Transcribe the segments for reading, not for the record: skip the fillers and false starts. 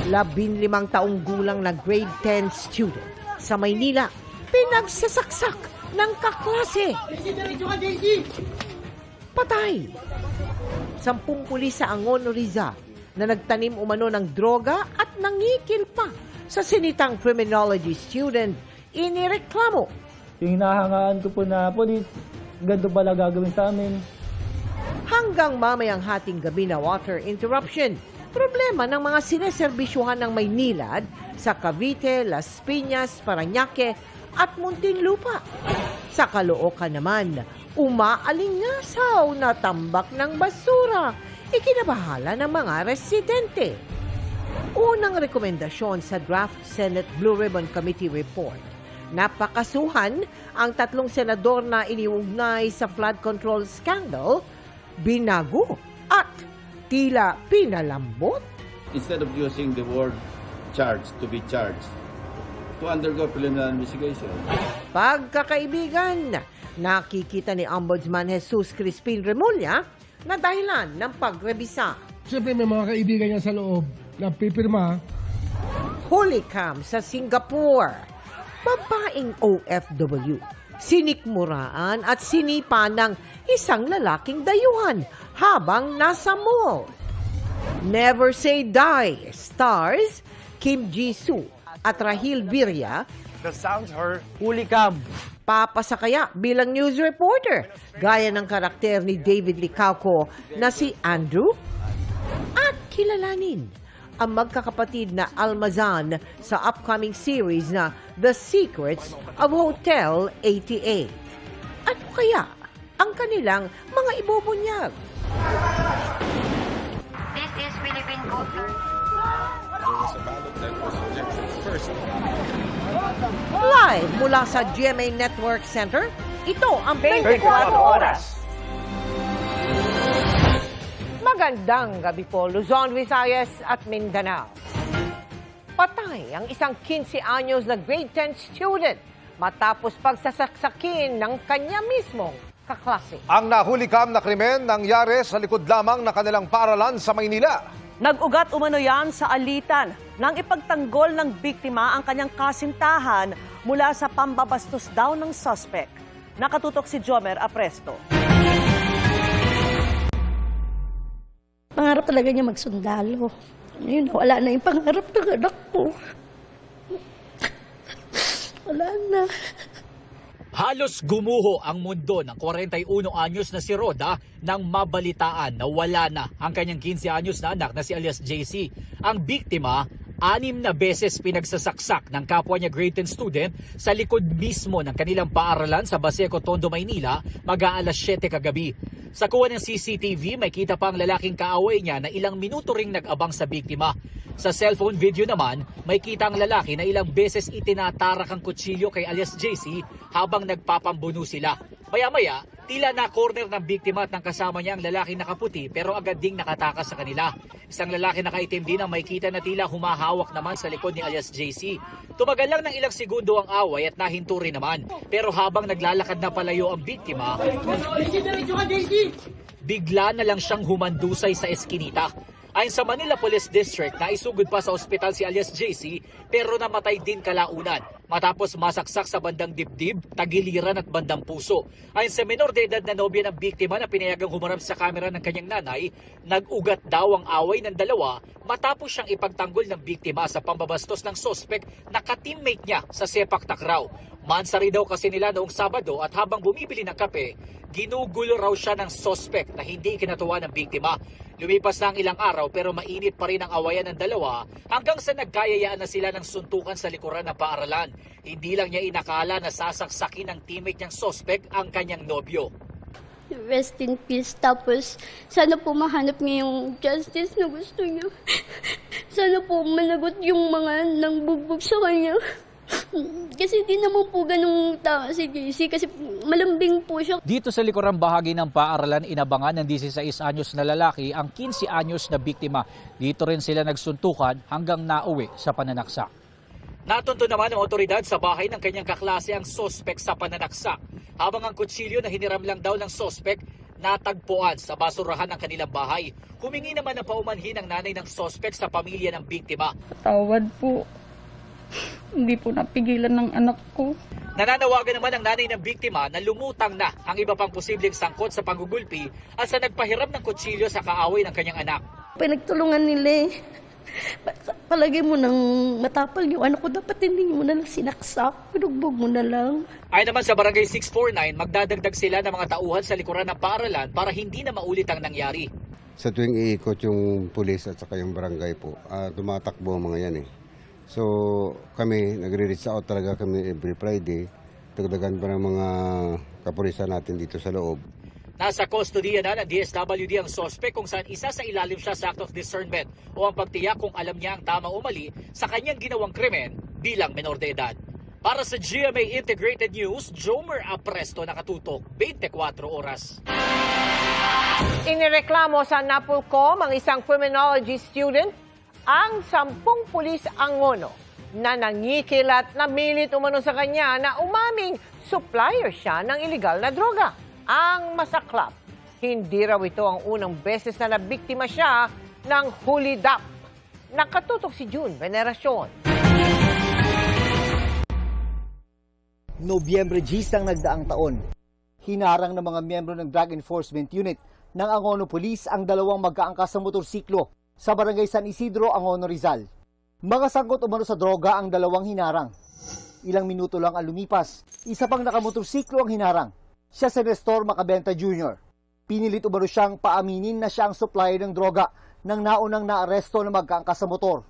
15 taong gulang na grade 10 student sa Maynila, pinagsasaksak ng kaklase. Patay. 10 pulis sa Angono, Rizal na nagtanim umano ng droga at nangikil pa sa sinitang criminology student, inireklamo. Yung hinahangaan ko po na polis, ganito pala gagawin sa amin. Hanggang mamayang hating gabi na water interruption. Problema ng mga sineserbisyuhan ng Maynilad sa Cavite, Las Piñas, Parañaque at Muntinlupa. Sa Caloocan naman, umaalingasaw na tambak ng basura, ikinabahala ng mga residente. Unang rekomendasyon sa draft Senate Blue Ribbon Committee report, napakasuhan ang 3 senador na iniugnay sa flood control scandal, binago at tila pinalambot. Instead of using the word charged, to be charged, to undergo preliminary investigation. Pagkakaibigan, nakikita ni Ombudsman Jesus Crispin Remulla na dahilan ng pagrebisa. Siyempre may mga kaibigan niya sa loob na pipirma. Huli cam sa Singapore. Babaeng OFW. Sinikmuraan at sinipa ng isang lalaking dayuhan habang nasa mall. Never Say Die stars Kim Jisoo at Rahil Birya. The sounds her huli cam. Papasakaya bilang news reporter, gaya ng karakter ni David Licauco na si Andrew. At kilalanin ang magkakapatid na Almazan sa upcoming series na The Secrets of Hotel 88. Ano kaya ang kanilang mga ibubunyag? This is Philippine culture. Live mula sa GMA Network Center, ito ang 24 oras. Magandang gabi po, Luzon, Visayas at Mindanao. Patay ang isang 15 anyos na grade 10 student matapos pagsasaksakin ng kanya mismong kaklase. Ang nahulikam na krimen nangyari sa likod lamang na kanilang paaralan sa Maynila. Nag-ugat umano yan sa alitan nang ipagtanggol ng biktima ang kanyang kasintahan mula sa pambabastos daw ng suspect. Nakatutok si Jomer Apresto. Pangarap talaga niya magsundalo. Ngayon, wala na yung pangarap ng anak ko. Wala na. Halos gumuho ang mundo ng 41 anyos na si Roda nang mabalitaan na wala na ang kanyang 15 anyos na anak na si alias JC. Ang biktima, 6 na beses pinagsasaksak ng kapwa niya grade 10 student sa likod mismo ng kanilang paaralan sa Baseco, Tondo, Maynila, mag-aalas 7 kagabi. Sa kuha ng CCTV, may kita pa ang lalaking kaaway niya na ilang minuto ring nag-abang sa biktima. Sa cellphone video naman, may kita ang lalaki na ilang beses itinatarak ang kutsilyo kay alias JC habang nagpapambuno sila. Maya-maya, tila na-corner ng biktima at ng kasama niya ang lalaki nakaputi pero agad ding nakatakas sa kanila. Isang lalaki nakaitim din ang may kita na tila humahawak naman sa likod ni alias JC. Tumagal lang ng ilang segundo ang away at nahinto rin naman. Pero habang naglalakad na palayo ang biktima, bigla na lang siyang humandusay sa eskinita. Ayon sa Manila Police District, naisugod pa sa ospital si alias JC pero namatay din kalaunan matapos masaksak sa bandang dibdib, tagiliran at bandang puso. Ayon sa menor de edad na nobya ng biktima na pinayagang humarap sa kamera ng kanyang nanay, nag-ugat daw ang away ng dalawa matapos siyang ipagtanggol ng biktima sa pambabastos ng sospek na ka-teammate niya sa sepak takraw. Mansari daw kasi nila noong Sabado at habang bumibili ng kape, ginugulo raw siya ng sospek na hindi ikinatuwa ng biktima. Lumipas na ang ilang araw pero mainit pa rin ang awayan ng dalawa hanggang sa nagkayayaan na sila ng suntukan sa likuran ng paaralan. Hindi lang niya inakala na sasaksakin ng teammate niyang sospek ang kanyang nobyo. Rest in peace. Tapos, sana po mahanap niya yung justice na gusto niya. Sana po managot yung mga nangbugbog sa kanya. Kasi di naman po ganung tao si JC kasi malambing po siya. Dito sa likurang bahagi ng paaralan, inabangan ng 16 anyos na lalaki ang 15 anyos na biktima. Dito rin sila nagsuntukan hanggang nauwi sa pananaksak. Natunto naman ng otoridad sa bahay ng kanyang kaklase ang sospek sa pananaksak. Habang ang kutsilyo na hiniram lang daw ng sospek, natagpuan sa basurahan ng kanilang bahay. Humingi naman ng paumanhin ang nanay ng suspect sa pamilya ng biktima. Tawad po. Hindi po napigilan ng anak ko. Nananawagan naman ang nanay ng biktima na lumutang na ang iba pang posibleng sangkot sa panggugulpi at sa nagpahiram ng kutsilyo sa kaaway ng kanyang anak. Pinagtulungan nila eh. Palagi mo nang matapal yung anak ko, dapat hindi mo na lang sinaksak. Pinugbog mo na lang. Ay naman sa Barangay 649, magdadagdag sila ng mga tauhan sa likuran ng paaralan para hindi na maulit ang nangyari. Sa tuwing iikot yung pulis at saka yung barangay po, tumatakbo ang mga yan eh. So kami, nagre-reach out talaga kami every Friday. Dagdagan pa ng mga kapulisan natin dito sa loob. Nasa kustodiya na ng DSWD ang sospek kung saan isa sa ilalim siya sa act of discernment o ang pagtiyak kung alam niya ang tama o mali sa kanyang ginawang krimen bilang menor de edad. Para sa GMA Integrated News, Jomer Apresto, nakatutok 24 oras. Inireklamo sa Napolcom ang isang criminology student ang 10 pulis Angono na nangikil at namilit umano sa kanya na umaming supplier siya ng illegal na droga. Ang masaklap, hindi raw ito ang unang beses na nabiktima siya ng hulidap. Nakatutok si June Veneracion. Nobyembre 10 ng nagdaang taon, hinarang ng mga miyembro ng Drug Enforcement Unit ng Angono Police ang dalawang magkaangkas sa motorsiklo sa Barangay San Isidro, Angono, Rizal. Mga sangkot umano sa droga ang dalawang hinarang. Ilang minuto lang ang lumipas, isa pang nakamotorsiklo ang hinarang. Siya si Nestor Macabenta Jr. Pinilit umano siyang paaminin na siya ang supplier ng droga nang naunang naaresto na magkaangkas sa motor.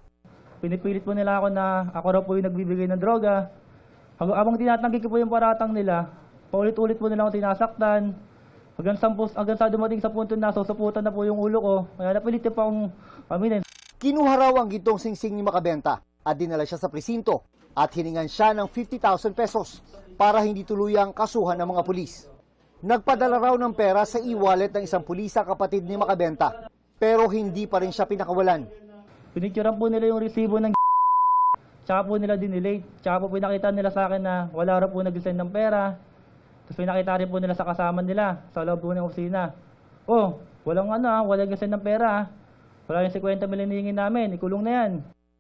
Pinipilit po nila ako na ako raw po yung nagbibigay ng droga. Habang tinatanggi ko po yung paratang nila, paulit-ulit po nila ako tinasaktan. Hanggang sa dumating sa punto na susuputan na po yung ulo ko, kaya napilit pa akong aminin. Kinuha raw ang gintong singsing ni Macabenta at dinala siya sa presinto at hiningan siya ng 50,000 pesos para hindi tuluyang kasuhan ng mga pulis. Nagpadala raw ng pera sa e-wallet ng isang pulis sa kapatid ni Macabenta, pero hindi pa rin siya pinakawalan. Pinicturean po nila yung resibo ng tsaka po nila dinelete, tsaka po pinakita nila sa akin na wala raw po nag-send ng pera. Tapos pinakita rin po nila sa kasama nila sa loob po ng opisina. Oh, walang nag-send ng pera. Wala yung 50 million hingin namin, ikulong na yan.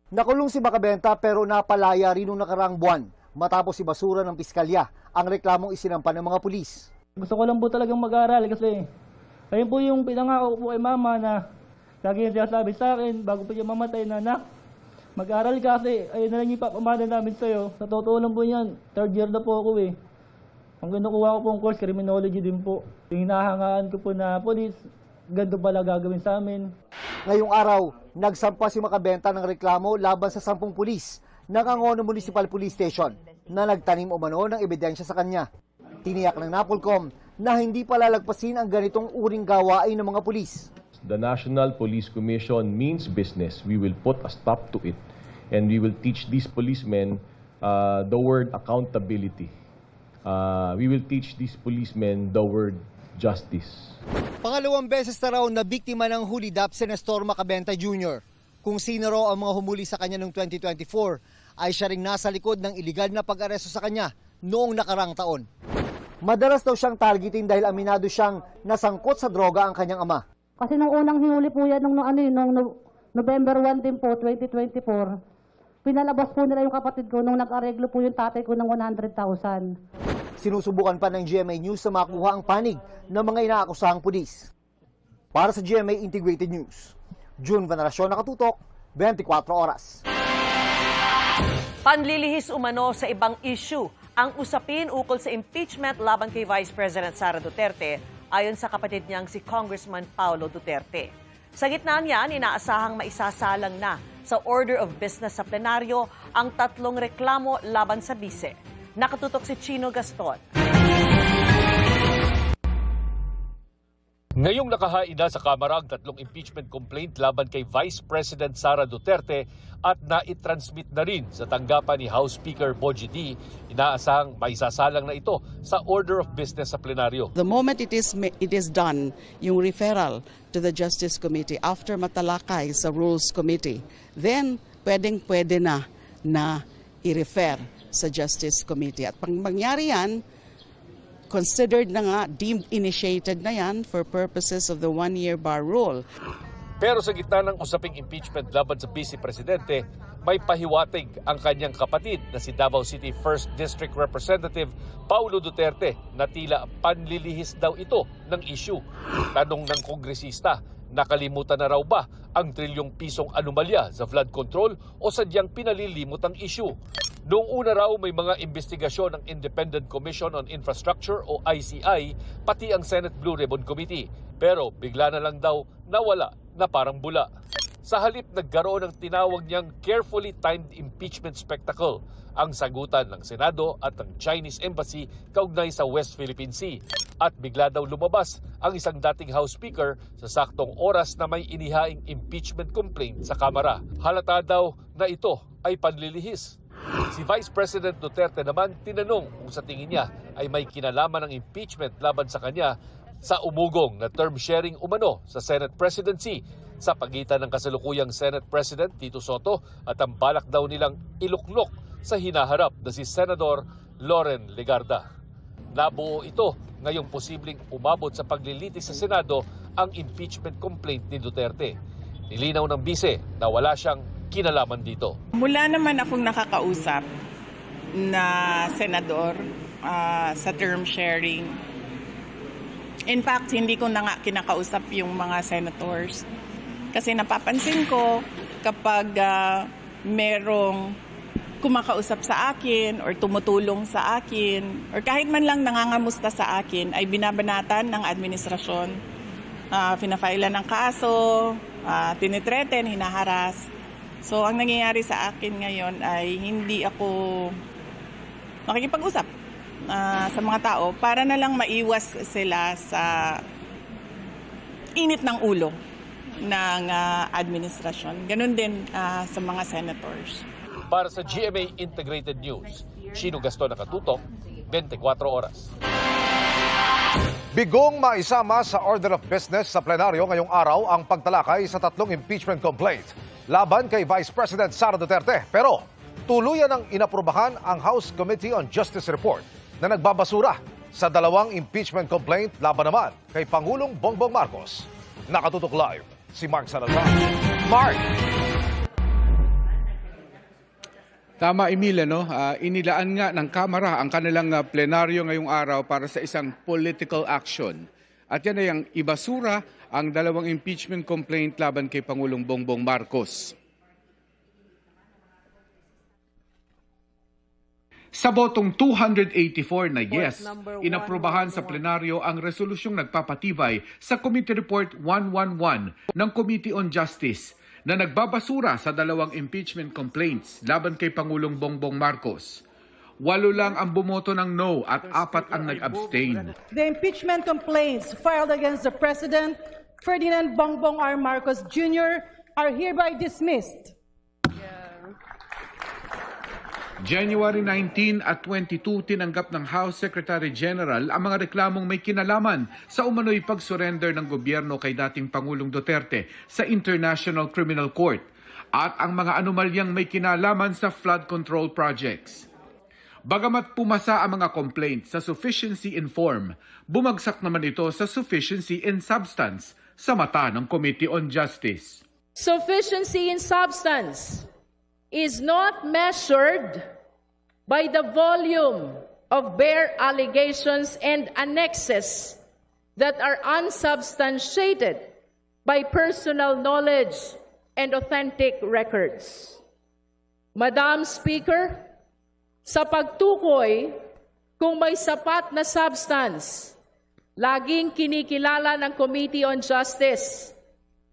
Nakulong si Macabenta pero napalaya rin nung nakaraang buwan matapos ibasura ng piskalya ang reklamong isinampan ng mga pulis. Gusto ko lang po talagang mag-aral kasi ayun po yung pinangako po kay mama na lagi yung sinasabi sa akin bago po siya mamatay na anak. Mag-aral ka kasi ayun na lang yung papamana namin sa'yo. Sa totoo lang po yan, 3rd year na po ako eh. Ang kinukuha ko pong course, criminology din po. Yung hinahangaan ko po na police, ganito pala gagawin sa amin. Ngayong araw, nagsampa si Macabenta ng reklamo laban sa 10 pulis ng Angono Municipal Police Station na nagtanim umano ng ebidensya sa kanya. Tiniyak ng Napolcom na hindi palalagpasin ang ganitong uring gawain ng mga pulis. The National Police Commission means business. We will put a stop to it and we will teach these policemen the word accountability. We will teach these policemen the word justice. Pangalawang beses na raw na biktima ng hulidap si Nestor Macabenta Jr. Kung sino raw ang mga humuli sa kanya noong 2024 ay siya ring nasa likod ng iligal na pag-aresto sa kanya noong nakarang taon. Madalas daw siyang targetin dahil aminado siyang nasangkot sa droga ang kanyang ama. Kasi nung unang hinuli po yan, nung November 1 din po, 2024, pinalabas po nila yung kapatid ko nung nag-areglo po yung tatay ko ng 100,000. Sinusubukan pa ng GMA News na makuha ang panig ng mga inaakusahang pulis. Para sa GMA Integrated News, June Veneracion, nakatutok, 24 oras. Panlilihis umano sa ibang issue ang usapin ukol sa impeachment laban kay Vice President Sara Duterte ayon sa kapatid niyang si Congressman Paulo Duterte. Sa gitna niyan, inaasahang maisasalang na sa order of business sa plenaryo ang 3 reklamo laban sa bise. Nakatutok si Chino Gaston. Ngayong nakahain na sa Kamara ang 3 impeachment complaint laban kay Vice President Sara Duterte at naitransmit na rin sa tanggapan ni House Speaker Bogie D. Inaasahang maisasalang na ito sa order of business sa plenaryo. The moment it is done, yung referral to the Justice Committee after matalakay sa Rules Committee, then pwede na i-refer sa Justice Committee. At pang mangyari yan, considered na nga, deemed initiated na yan for purposes of the one-year bar rule. Pero sa gitna ng usaping impeachment laban sa Vice Presidente, may pahiwatig ang kanyang kapatid na si Davao City 1st District Representative Paulo Duterte na tila panlilihis daw ito ng issue. Tanong ng kongresista, nakalimutan na raw ba ang trilyong pisong anomalya sa flood control o sadyang pinalilimot ang issue? Noong una raw may mga investigasyon ng Independent Commission on Infrastructure o ICI pati ang Senate Blue Ribbon Committee. Pero bigla na lang daw nawala na parang bula. Sa halip nagkaroon ng tinawag niyang carefully timed impeachment spectacle ang sagutan ng Senado at ng Chinese Embassy kaugnay sa West Philippine Sea. At bigla daw lumabas ang isang dating House Speaker sa saktong oras na may inihaing impeachment complaint sa Kamara. Halata daw na ito ay panlilihis. Si Vice President Duterte naman tinanong kung sa tingin niya ay may kinalaman ng impeachment laban sa kanya sa umugong na term sharing umano sa Senate presidency sa pagitan ng kasalukuyang Senate President Tito Soto at ang balak daw nilang iluklok sa hinaharap na si Senador Loren Legarda. Nabuo ito ngayong posibleng umabot sa paglilitis sa Senado ang impeachment complaint ni Duterte. Nilinaw ng bise na wala siyang kinalaman dito. Mula naman akong nakakausap na senador sa term sharing. In fact, hindi ko na nga kinakausap yung mga senators. Kasi napapansin ko kapag merong kumakausap sa akin or tumutulong sa akin or kahit man lang nangangamusta sa akin ay binabanatan ng administrasyon. Pinafailan ng kaso, tinitreten, hinaharas. So ang nangyayari sa akin ngayon ay hindi ako makikipag-usap sa mga tao para na lang maiwas sila sa init ng ulo ng administrasyon. Ganun din sa mga senators. Para sa GMA Integrated News, Chino Gaston nakatutok, 24 oras. Bigong maisama sa order of business sa plenaryo ngayong araw ang pagtalakay sa 3 impeachment complaint laban kay Vice President Sara Duterte. Pero tuluyan ng inaprubahan ang House Committee on Justice Report na nagbabasura sa 2 impeachment complaint laban naman kay Pangulong Bongbong Marcos. Nakatutok live si Mark Salazar. Mark! Tama, Emil, inilaan nga ng Kamara ang kanilang plenaryo ngayong araw para sa isang political action. At yan ay ang ibasura ang 2 impeachment complaint laban kay Pangulong Bongbong Marcos. Sa botong 284 na yes, inaprubahan sa plenaryo ang resolusyong nagpapatibay sa Committee Report 111 ng Committee on Justice na nagbabasura sa 2 impeachment complaints laban kay Pangulong Bongbong Marcos. 8 lang ang bumoto ng no at 4 ang nag-abstain. The impeachment complaints filed against the President, Ferdinand Bongbong R. Marcos Jr. are hereby dismissed. January 19 at 22, tinanggap ng House Secretary General ang mga reklamong may kinalaman sa umano'y pag-surrender ng gobyerno kay dating Pangulong Duterte sa International Criminal Court at ang mga anomalyang may kinalaman sa flood control projects. Bagamat pumasa ang mga complaints sa sufficiency in form, bumagsak naman ito sa sufficiency in substance sa mata ng Committee on Justice. Sufficiency in substance is not measured by the volume of bare allegations and annexes that are unsubstantiated by personal knowledge and authentic records. Madam Speaker, sa pagtukoy kung may sapat na substance, laging kinikilala ng Committee on Justice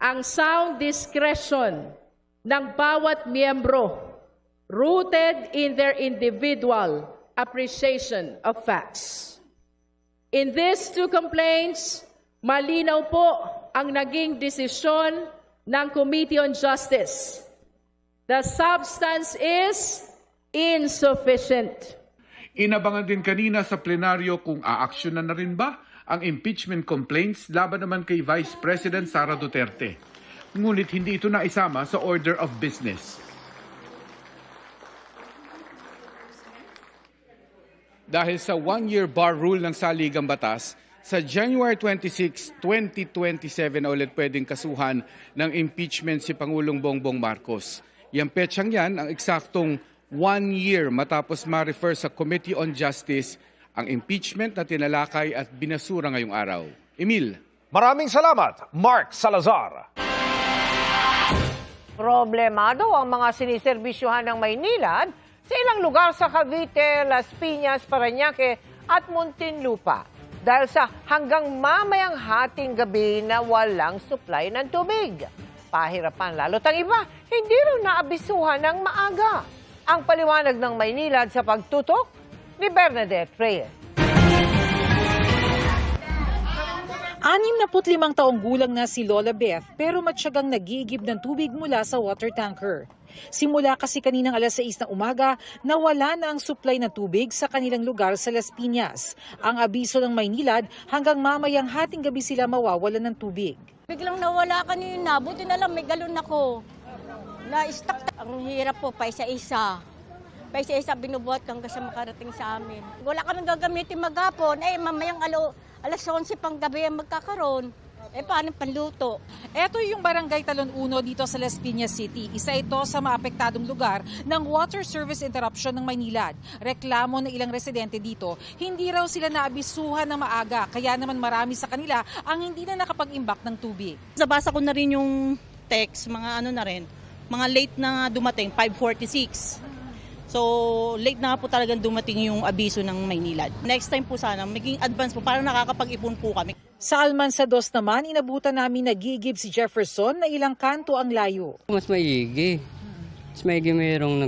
ang sound discretion ng bawat miyembro rooted in their individual appreciation of facts. In these 2 complaints, malinaw po ang naging desisyon ng Committee on Justice. The substance is insufficient. Inabangan din kanina sa plenaryo kung aaksyonan na rin ba ang impeachment complaints laban naman kay Vice President Sara Duterte. Ngunit hindi ito naisama sa order of business. Dahil sa one-year bar rule ng saligang batas, sa January 26, 2027 na ulit pwedeng kasuhan ng impeachment si Pangulong Bongbong Marcos. Yang petsang yan ang eksaktong 1 year matapos ma-refer sa Committee on Justice ang impeachment na tinalakay at binasura ngayong araw. Emil. Maraming salamat, Mark Salazar. Problemado ang mga siniserbisyuhan ng Maynilad sa ilang lugar sa Cavite, Las Piñas, Parañaque at Muntinlupa dahil sa hanggang mamayang hating gabi na walang supply ng tubig. Pahirapan lalo't ang iba, hindi raw naabisuhan ng maaga. Ang paliwanag ng Maynilad sa pagtutok ni Bernadette Reyes. 65 taong gulang na si Lola Beth pero matyagang nag-iigib ng tubig mula sa water tanker. Simula kasi kaninang alas 6 ng umaga, nawala na ang supply ng tubig sa kanilang lugar sa Las Piñas. Ang abiso ng Maynilad, hanggang mamayang hating gabi sila mawawalan ng tubig. Biglang nawala kanina, buti na lang may galon ako. Na-stuck. Ang hirap po, pa isa-isa. Pa isa-isa binubuhat hanggang sa makarating sa amin. Wala kaming gagamitin maghapon, mamayang alas 11 pang gabi ang magkakaroon. Paano panluto? Ito yung Barangay Talon 1 dito sa Las Piñas City. Isa ito sa maapektadong lugar ng water service interruption ng Maynilad. Reklamo ng ilang residente dito, hindi raw sila naabisuhan ng maaga. Kaya naman marami sa kanila ang hindi na nakapag-imbak ng tubig. Nabasa ko na rin yung text, mga late na dumating, 5:46. So, late na po talagang dumating yung abiso ng Maynilad. Next time po sana, maging advance po para nakakapag-ipon po kami. Sa Almansa 2 naman, inabutan namin nagigib si Jefferson na ilang kanto ang layo. Mas maigi. Mas maigi mayroong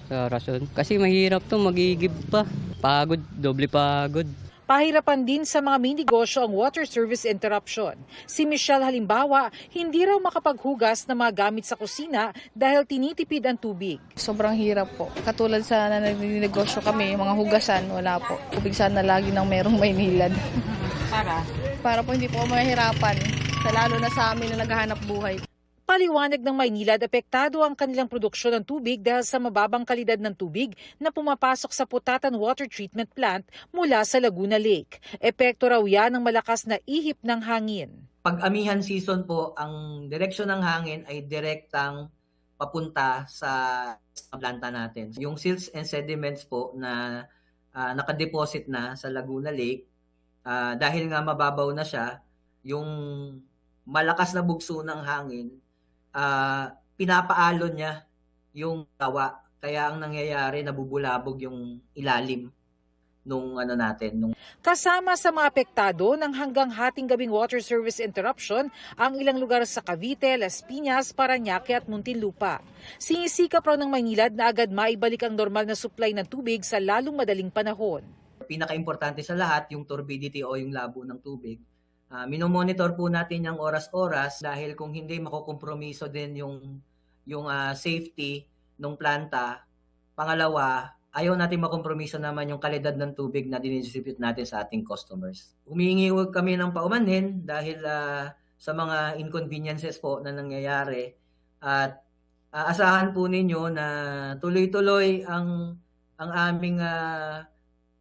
sa rason. Kasi mahirap to, magigib pa. Pagod, doble pagod. Pahirapan din sa mga may negosyo ang water service interruption. Si Michelle halimbawa, hindi raw makapaghugas ng mga gamit sa kusina dahil tinitipid ang tubig. Sobrang hirap po. Katulad sa nagnegosyo kami, mga hugasan, wala po. Tubig sana lagi nang merong Maynilad. Para po hindi po mahirapan, lalo na sa amin na naghahanap buhay. Paliwanag ng Maynilad, apektado ang kanilang produksyon ng tubig dahil sa mababang kalidad ng tubig na pumapasok sa Putatan Water Treatment Plant mula sa Laguna Lake. Epekto raw yan ng malakas na ihip ng hangin. Pag amihan season po, ang direksyon ng hangin ay direktang papunta sa planta natin. Yung silts and sediments po na nakadeposit na sa Laguna Lake, dahil nga mababaw na siya, yung malakas na bugso ng hangin, pinapaalon niya yung tawa. Kaya ang nangyayari, nabubulabog yung ilalim nung Kasama sa mga apektado ng hanggang hating gabing water service interruption ang ilang lugar sa Cavite, Las Piñas, Parañaque at Muntinlupa. Sinisikap raw ng Maynilad na agad maibalik ang normal na supply ng tubig sa lalong madaling panahon. Pinaka-importante sa lahat, yung turbidity o yung labo ng tubig. Minomonitor po natin yung oras-oras dahil kung hindi makukompromiso din yung safety ng planta. Pangalawa, ayaw natin makompromiso naman yung kalidad ng tubig na dinidistribute natin sa ating customers. Humihingi kami ng paumanhin dahil sa mga inconveniences po na nangyayari at asahan po ninyo na tuloy-tuloy ang aming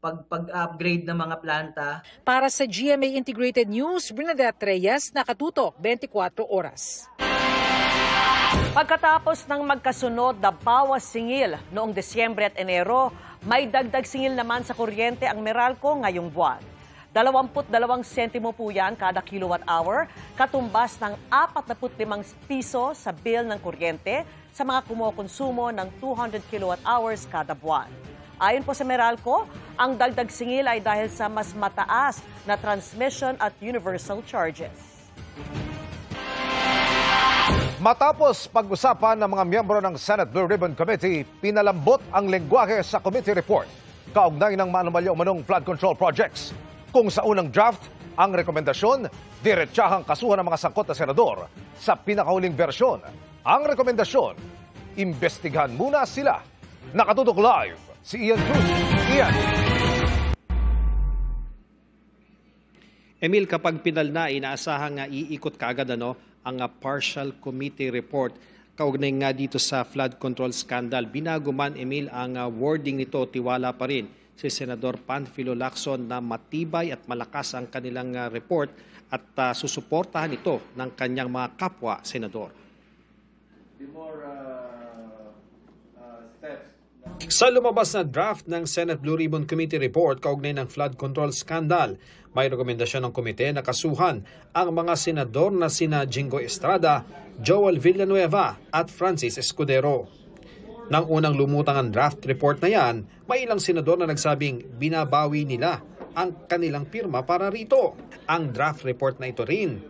pag-upgrade ng mga planta. Para sa GMA Integrated News, Bernadette Reyes, nakatutok 24 oras. Pagkatapos ng magkasunod na bawas singil noong Desyembre at Enero, may dagdag singil naman sa kuryente ang Meralco ngayong buwan. 22 sentimo po yan kada kilowatt hour, katumbas ng 45 piso sa bill ng kuryente sa mga kumukonsumo ng 200 kilowatt hours kada buwan. Ayon po sa Meralco, ang dagdag singil ay dahil sa mas mataas na transmission at universal charges. Matapos pag-usapan ng mga miyembro ng Senate Blue Ribbon Committee, pinalambot ang lengguwahe sa committee report kaugnay ng maanumalya umanong flood control projects. Kung sa unang draft, ang rekomendasyon, diretsahang kasuhan ng mga sangkot na senador. Sa pinakahuling bersyon, ang rekomendasyon, imbestigahan muna sila. Nakatutok live si Ian Cruz. Ian. Emil, kapag pinal na, inaasahang iikot kaagad ang partial committee report. Kaugnay nga dito sa flood control scandal. Binago man, Emil, ang wording nito, tiwala pa rin si Senador Panfilo Lacson na matibay at malakas ang kanilang report at susuportahan ito ng kanyang mga kapwa senador. Sa lumabas na draft ng Senate Blue Ribbon Committee report kaugnay ng flood control scandal, may rekomendasyon ng komite na kasuhan ang mga senador na sina Jingo Estrada, Joel Villanueva at Francis Escudero. Nang unang lumutang ang draft report na yan, may ilang senador na nagsabing binabawi nila ang kanilang pirma para rito. Ang draft report na ito rin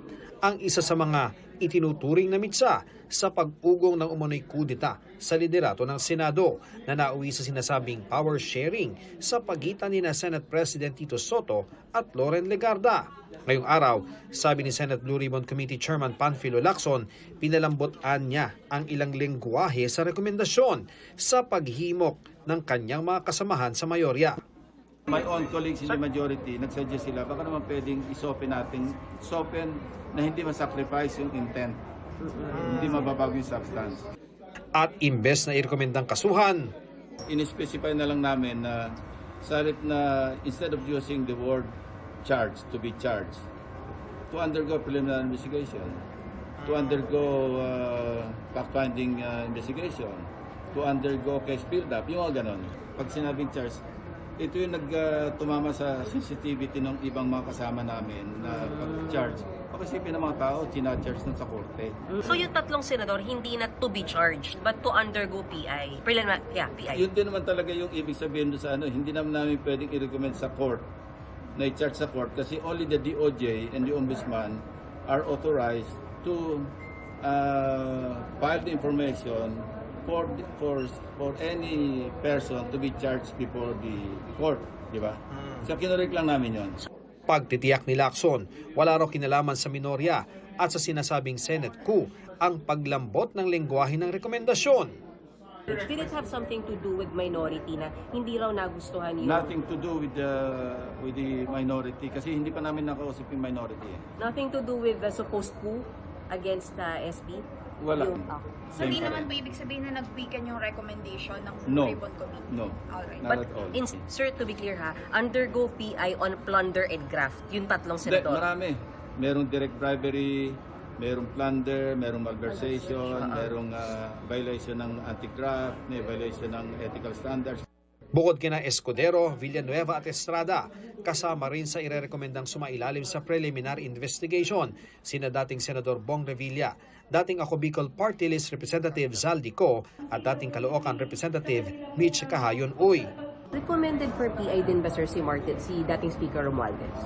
ang isa sa mga itinuturing na mitsa sa pag-ugong ng umano'y kudeta sa liderato ng Senado na nauwi sa sinasabing power sharing sa pagitan ni Senate President Tito Soto at Loren Legarda. Ngayong araw, sabi ni Senate Blue Ribbon Committee Chairman Panfilo Lacson, pinalambutan niya ang ilang lengguwahe sa rekomendasyon sa paghimok ng kanyang mga kasamahan sa mayorya. My own colleagues in the majority, nagsuggest sila, baka naman pwedeng isopen natin, na hindi masacrifice yung intent. Hindi mababago yung substance. At imbes na irekomendang kasuhan, in-specify na lang namin na salit na instead of using the word charge, to be charged, to undergo preliminary investigation, to undergo fact-finding investigation, to undergo case build-up, yung mga ganon. Pag sinabing charge, ito yung nagtumama sa sensitivity ng ibang mga kasama namin na pag-charge. Pag-isipin ng mga tao, china-charge na sa korte. So yung tatlong senador, hindi na to be charged, but to undergo PI. PI. Yun din naman talaga yung ibig sabihin doon sa hindi naman namin pwedeng i-recommend sa court na i-charge sa court kasi only the DOJ and the Ombudsman are authorized to file the information for any person to be charged before the court, di ba? So kinurek lang namin yon. Pagtitiyak ni Lacson, wala raw kinalaman sa minorya at sa sinasabing Senate coup ang paglambot ng lengguwahe ng rekomendasyon. Did it have something to do with minority na hindi raw nagustuhan yung... Nothing to do with the minority kasi hindi pa namin nakausap yung minority. Nothing to do with the supposed coup against the SP? Wala. So di naman ba ibig sabihin na nag-weaken yung recommendation ng Ribbon Committee? No. Alright. But sir, to be clear undergo PI on plunder and graft, yung tatlong senador. Marami. Merong direct bribery, merong plunder, merong malversation, merong violation ng anti-graft, may violation ng ethical standards. Bukod kina Escudero, Villanueva at Estrada, kasama rin sa irerekomendang sumailalim sa preliminary investigation sina dating Senador Bong Revilla, dating Ako Bicol Party List Representative Zaldico at dating Caloocan Representative Mitch Cahayon Uy. Recommended for PI din ba sir si dating Speaker Romualdez?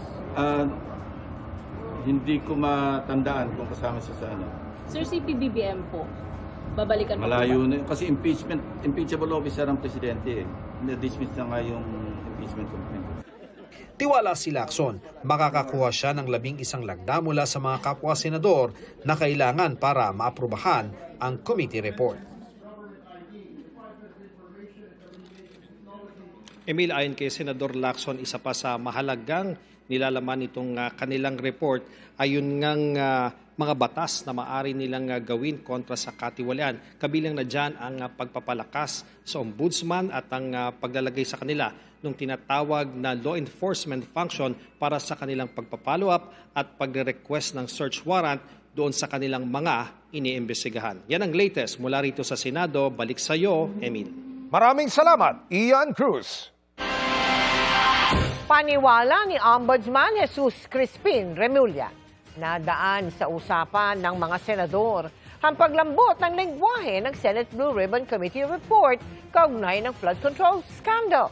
Hindi ko matandaan kung kasama siya sa ano. Sir, si PBBM po, babalikan po malayo na kasi impeachable officer ang presidente. Na-dismiss na nga yung impeachment complaint. Tiwala si Lacson, makakakuha siya ng 11 lagda mula sa mga kapwa senador na kailangan para maaprubahan ang committee report. Emil, ayon kay Senador Lacson, isa pa sa mahalagang nilalaman itong kanilang report ay yun ngang mga batas na maaari nilang gawin kontra sa katiwalian. Kabilang na dyan ang pagpapalakas sa ombudsman at ang paglalagay sa kanila ng tinatawag na law enforcement function para sa kanilang pagpapollow up at pagre-request ng search warrant doon sa kanilang mga iniimbestigahan. Yan ang latest mula rito sa Senado. Balik sa iyo, Emil. Maraming salamat, Ian Cruz. Paniwala ni Ombudsman Jesus Crispin Remulla na daan sa usapan ng mga senador ang paglambot ng lengguwahe ng Senate Blue Ribbon Committee report kaugnay ng flood control scandal.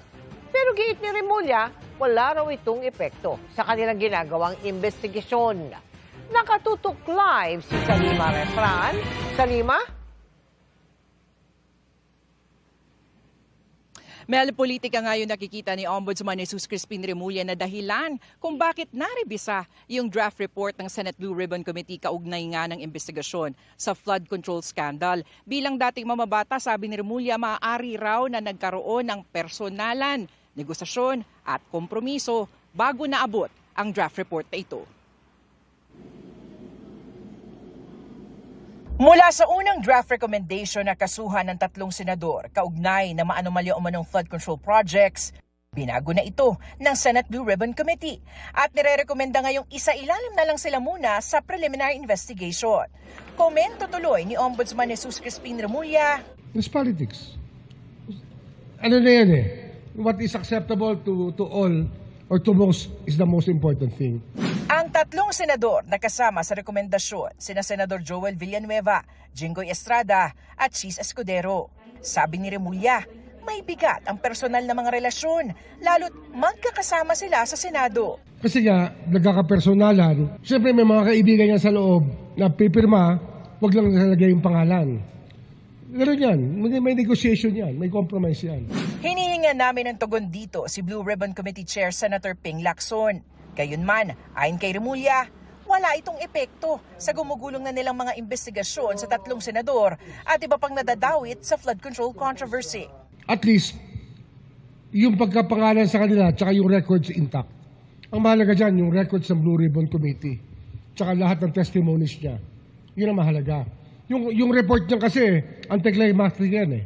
Pero giit ni Remulla, wala raw itong epekto sa kanilang ginagawang investigasyon. Nakatutok live si Salima Refran. Salima? Mel, politika ngayon nakikita ni Ombudsman Jesus Crispin Remulla na dahilan kung bakit narebisa yung draft report ng Senate Blue Ribbon Committee kaugnay nga ng investigasyon sa flood control scandal. Bilang dating mamabata, sabi ni Remulla, maaari raw na nagkaroon ng personalan, negosasyon at kompromiso bago naabot ang draft report na ito. Mula sa unang draft recommendation na kasuhan ng tatlong senador kaugnay na maanomalya umanong flood control projects, Binago na ito ng Senate Blue Ribbon Committee at nirerekomenda ngayong isailalim na lang sila muna sa preliminary investigation. Komento tuloy ni Ombudsman Jesus Crispin Remulla. It's politics. Ano na yan eh? What is acceptable to all or to most is the most important thing. Ang tatlong senador na kasama sa rekomendasyon, sina Senador Joel Villanueva, Jinggoy Estrada at Chis Escudero. Sabi ni Remulla, may bigat ang personal na mga relasyon, lalo't magkakasama sila sa Senado. Kasi nga, nagkakapersonalan, siyempre may mga kaibigan yan sa loob na pipirma, wag lang nalagay yung pangalan. Gano'n yan, may negotiation yan, may compromise yan. Hinihinga namin ng tugon dito si Blue Ribbon Committee Chair Senator Ping Lacson. Gayunman, ayon kay Remulla, wala itong epekto sa gumugulong na nilang mga investigasyon sa tatlong senador at iba pang nadadawit sa flood control controversy. At least, yung pagkapangalan sa kanila tsaka yung records intact. Ang mahalaga dyan, yung records ng Blue Ribbon Committee tsaka lahat ng testimonies niya. Yun ang mahalaga. Yung report niya kasi, anticlimactic yan eh.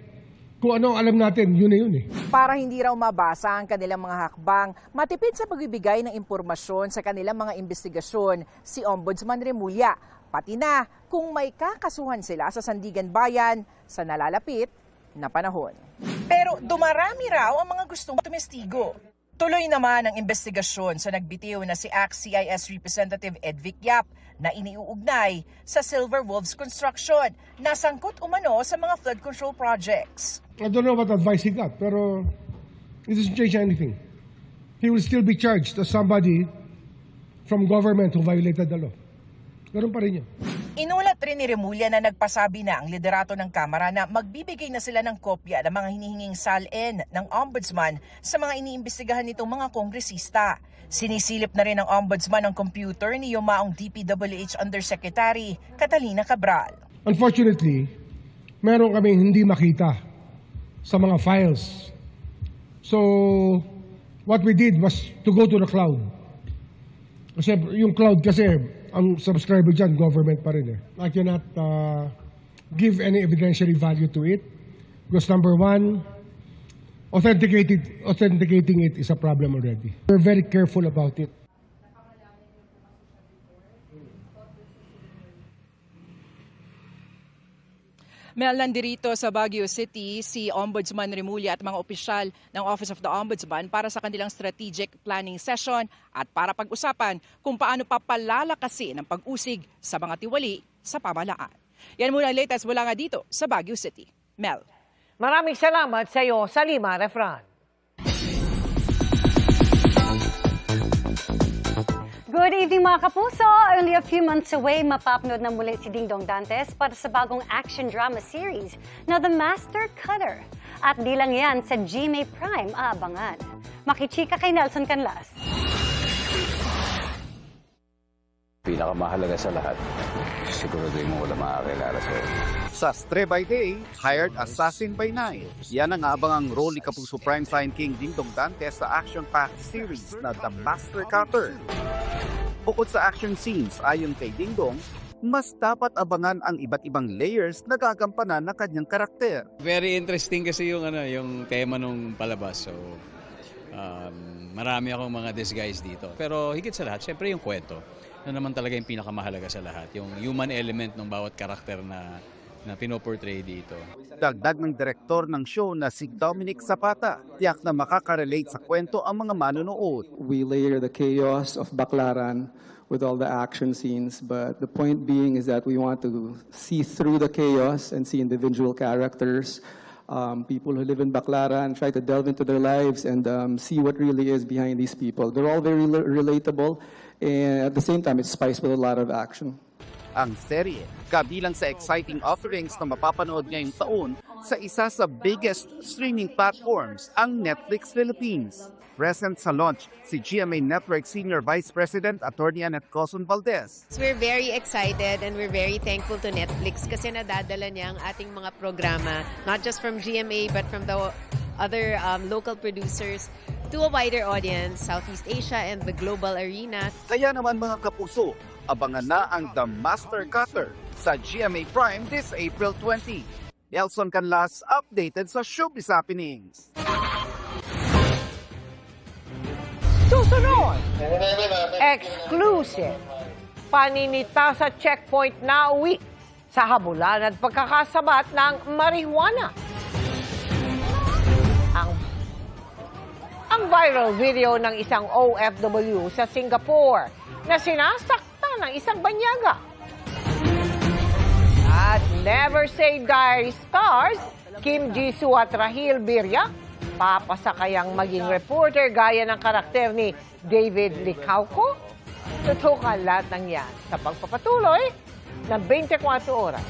Kung ano alam natin, yun na yun eh. Para hindi raw mabasa ang kanilang mga hakbang, matipid sa pagbibigay ng impormasyon sa kanilang mga investigasyon si Ombudsman Remulla, pati na kung may kakasuhan sila sa Sandigan Bayan sa nalalapit na panahon. Pero dumarami raw ang mga gustong tumestigo. Tuloy naman ang investigasyon sa nagbitiw na si ACT-CIS Representative Edvic Yap na iniuugnay sa Silver Wolves Construction na sangkot umano sa mga flood control projects. I don't know what advice he got, pero it doesn't change anything. He will still be charged as somebody from government who violated the law. Ganun pa rin yun. Inulat rin ni Remulla na nagpasabi na ang liderato ng Kamara na magbibigay na sila ng kopya ng mga hinihinging salin ng Ombudsman sa mga iniimbestigahan nitong mga kongresista. Sinisilip na rin ng Ombudsman ang computer ni yumaong DPWH Undersecretary Catalina Cabral. Unfortunately, meron kaming hindi makita sa mga files. So, what we did was to go to the cloud. Kasi yung cloud kasi, ang subscriber dyan, government pa rin eh. I cannot give any evidentiary value to it. Because number one, authenticating it is a problem already. We're very careful about it. Mel, nandirito sa Baguio City si Ombudsman Remulla at mga opisyal ng Office of the Ombudsman para sa kanilang strategic planning session at para pag-usapan kung paano papalalakasin ang pag-usig sa mga tiwali sa pamahalaan. Yan muna ang latest mula nga dito sa Baguio City. Mel. Maraming salamat sa iyo, Salima Refran. Good evening mga kapuso! Only a few months away, mapapanood na muli si Ding Dong Dantes para sa bagong action drama series na The Master Cutter. At di lang yan, sa GMA Prime aabangan. Makichika kay Nelson Canlas. Pinakamahalaga sa lahat, siguraduhin mo wala makakilala sa'yo. Sa Stray by Day, Hired Assassin by Night. Yan ang aabangang role ni Kapuso Primetime King Ding Dong Dantes sa action-packed series na The Master Cutter. Bukod sa action scenes, ayon kay Ding Dong, mas dapat abangan ang iba't ibang layers na gagampanan ng kanyang karakter. Very interesting kasi yung tema nung palabas. So marami akong mga disguise dito. Pero higit sa lahat, syempre yung kwento. Na naman talaga yung pinakamahalaga sa lahat, yung human element ng bawat karakter na pinoportray dito. Dagdag ng direktor ng show na si Dominic Zapata, tiyak na makaka-relate sa kwento ang mga manonood. We layer the chaos of Baclaran with all the action scenes, but the point being is that we want to see through the chaos and see individual characters, people who live in Baclaran, try to delve into their lives and see what really is behind these people. They're all very relatable, and at the same time, it's spiced with a lot of action. Ang serye, kabilang sa exciting offerings na mapapanood ngayong taon sa isa sa biggest streaming platforms, ang Netflix Philippines. Present sa launch, si GMA Network Senior Vice President Atty. Annette Coson Valdez. We're very excited and we're very thankful to Netflix kasi nadadala niya ang ating mga programa, not just from GMA but from the other local producers to a wider audience, Southeast Asia and the global arena. Kaya naman mga kapuso, abangan na ang The Master Cutter sa GMA Prime this April 20. Nelson Canlas, updated sa Showbiz Happenings. Susunod, exclusive, paninita sa checkpoint na uwi sa habulan at pagkakasabat ng marijuana. Ang viral video ng isang OFW sa Singapore na sinasaktan ng isang banyaga. At Never Say Die stars Kim Jisoo at Rahil Biryak papasakayang maging reporter gaya ng karakter ni David Licauco. Tutukan lahat ng yan sa pagpapatuloy ng 24 oras.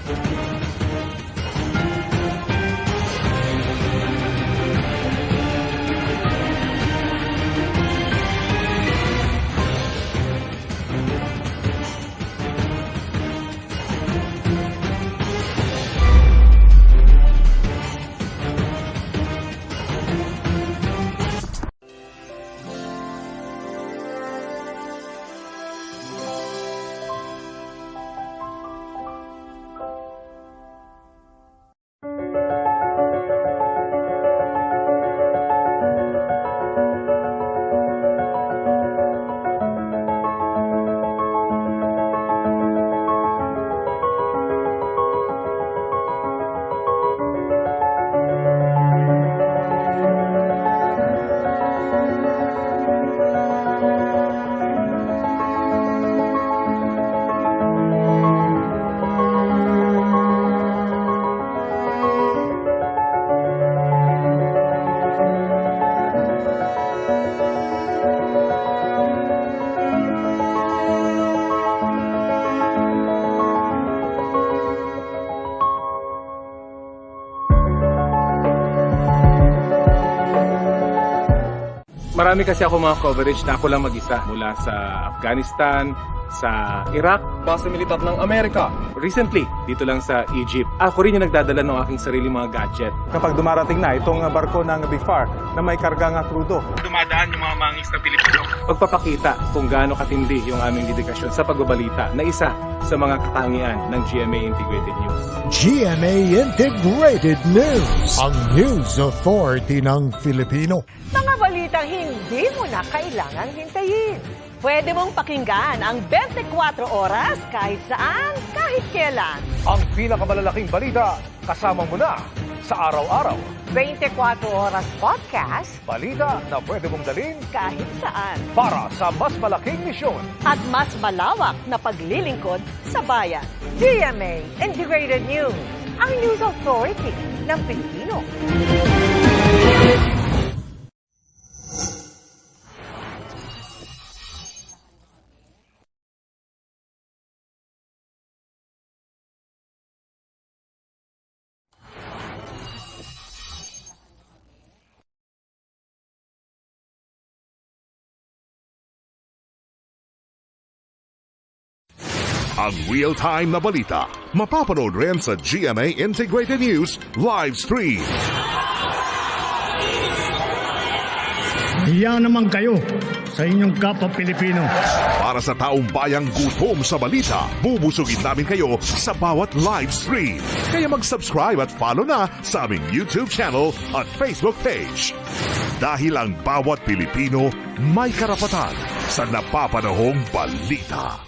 Marami kasi ako mga coverage na ako lang mag-isa. Mula sa Afghanistan, sa Iraq, base militar ng Amerika. Recently, dito lang sa Egypt. Ako rin yung nagdadala ng aking sarili mga gadget. Kapag dumarating na itong barko ng BIFAR na may kargang krudo. Dumadaan yung mga mangis na Pilipino. Pagpapakita kung gaano katindi yung aming dedikasyon sa pagbabalita na isa sa mga katangian ng GMA Integrated News. GMA Integrated News, ang news authority ng Filipino. Mga balitang hindi mo na kailangang hintayin. Pwede mong pakinggan ang 24 oras kahit saan, kahit kailan. Ang pinakamalalaking balita, kasama mo na sa araw-araw. 24 oras podcast. Balita na pwede mong dalhin kahit saan. Para sa mas malaking misyon. At mas malawak na paglilingkod sa bayan. GMA Integrated News, ang news authority ng Pilipino. Ang real-time na balita, mapapanood rin sa GMA Integrated News live stream. Hiya naman kayo sa inyong kapwa Pilipino. Para sa taong bayang gutom sa balita, bubusugin namin kayo sa bawat live stream. Kaya mag-subscribe at follow na sa aming YouTube channel at Facebook page. Dahil ang bawat Pilipino may karapatan sa napapanahong balita.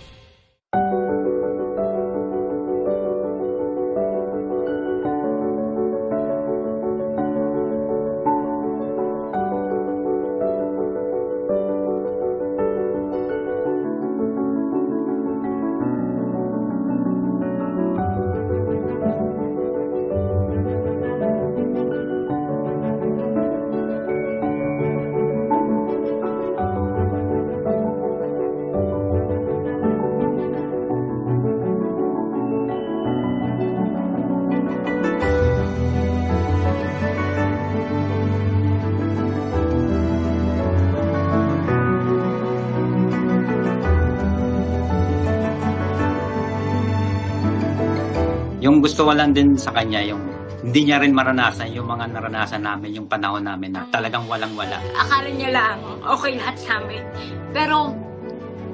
Yung gusto ko lang din sa kanya, yung hindi niya rin maranasan yung mga naranasan namin, yung panahon namin na talagang walang-wala. Akala niya lang, okay lahat sa amin. Pero,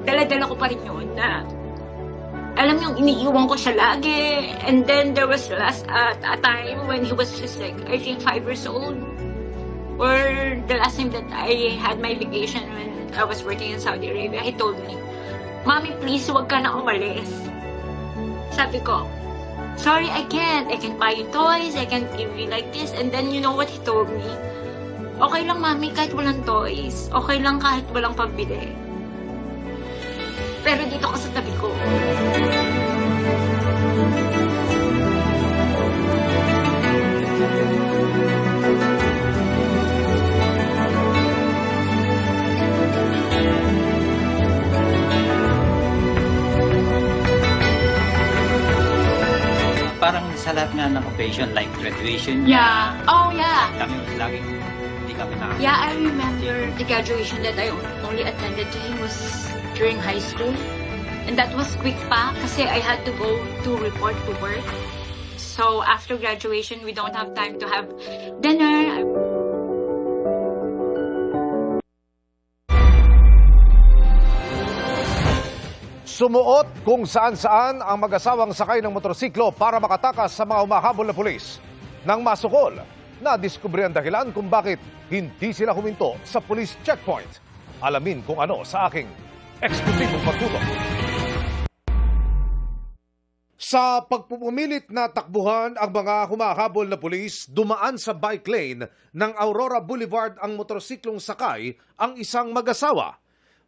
dala-dala ko pa rin yun na, alam yung iniiwan ko siya lagi. And then there was a time when he was just like, I think 5 years old. or the last time that I had my vacation when I was working in Saudi Arabia, he told me, "Mommy, please, huwag ka na umalis." Sabi ko, "Sorry, I can't. I can't buy you toys. I can't give you like this." And then you know what he told me? "Okay lang, Mommy, kahit walang toys. Okay lang kahit walang pambili. Pero dito ka sa tabi ko." Parang sa lahat nga ng occasion, like graduation. Yeah. Oh, yeah. Kami laging hindi kami nakakita. Yeah, I remember the graduation that I only attended to him was during high school. And that was quick pa kasi I had to go to report to work. So after graduation, we don't have time to have dinner. Sumuot kung saan-saan ang mag-asawang sakay ng motorsiklo para makatakas sa mga humahabol na pulis. Nang masukol, nadiskubre ang dahilan kung bakit hindi sila huminto sa police checkpoint. Alamin kung ano sa aking eksklusibong pagtutok. Sa pagpupumilit na takbuhan ang mga humahabol na pulis, dumaan sa bike lane ng Aurora Boulevard ang motorsiklong sakay ang isang mag-asawa.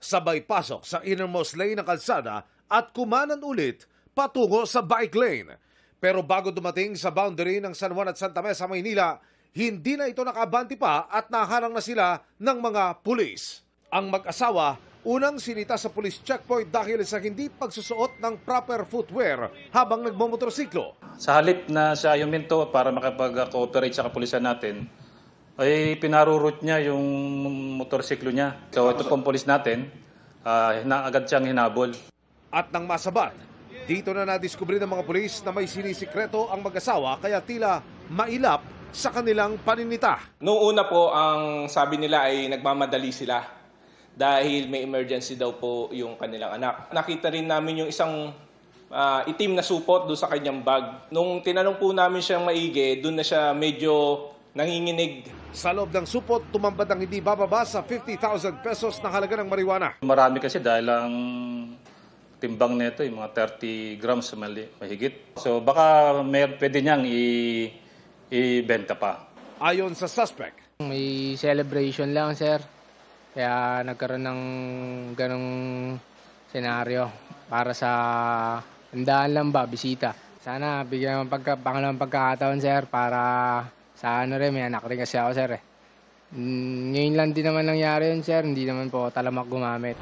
Sabay pasok sa innermost lane ng kalsada at kumanan ulit patungo sa bike lane. Pero bago dumating sa boundary ng San Juan at Santa Mesa, Maynila, hindi na ito nakabanti pa at naharang na sila ng mga pulis. Ang mag-asawa, unang sinita sa police checkpoint dahil sa hindi pagsusuot ng proper footwear habang nagmomotorsiklo. Sa halip na siya yuminto para makapag-cooperate sa kapulisan natin, ay pinarurot niya yung motorsiklo niya. So ito pong pulis natin, agad siyang hinabol. At nang masabat, dito na nadiskubre ng mga pulis na may sinisikreto ang mag-asawa kaya tila mailap sa kanilang paninita. Noong una po, ang sabi nila ay nagmamadali sila dahil may emergency daw po yung kanilang anak. Nakita rin namin yung isang itim na supot doon sa kanyang bag. Nung tinanong po namin siyang maigi, doon na siya medyo nanginginig. Sa loob ng supot, tumambad ang hindi bababa sa 50,000 pesos na halaga ng marijuana. Marami kasi dahil ang timbang nito, yung mga 30 grams mahigit. So baka pwede niyang ibenta pa. Ayon sa suspect, may celebration lang, sir. Kaya nagkaroon ng ganong senaryo para sa handaan lang ba, bisita. Sana bigyan ng pangalawang pagkakataon, sir, para sa ano rin, may anak rin kasi ako, sir. Ngayon lang din naman nangyari yun, sir. Hindi naman po talamak gumamit.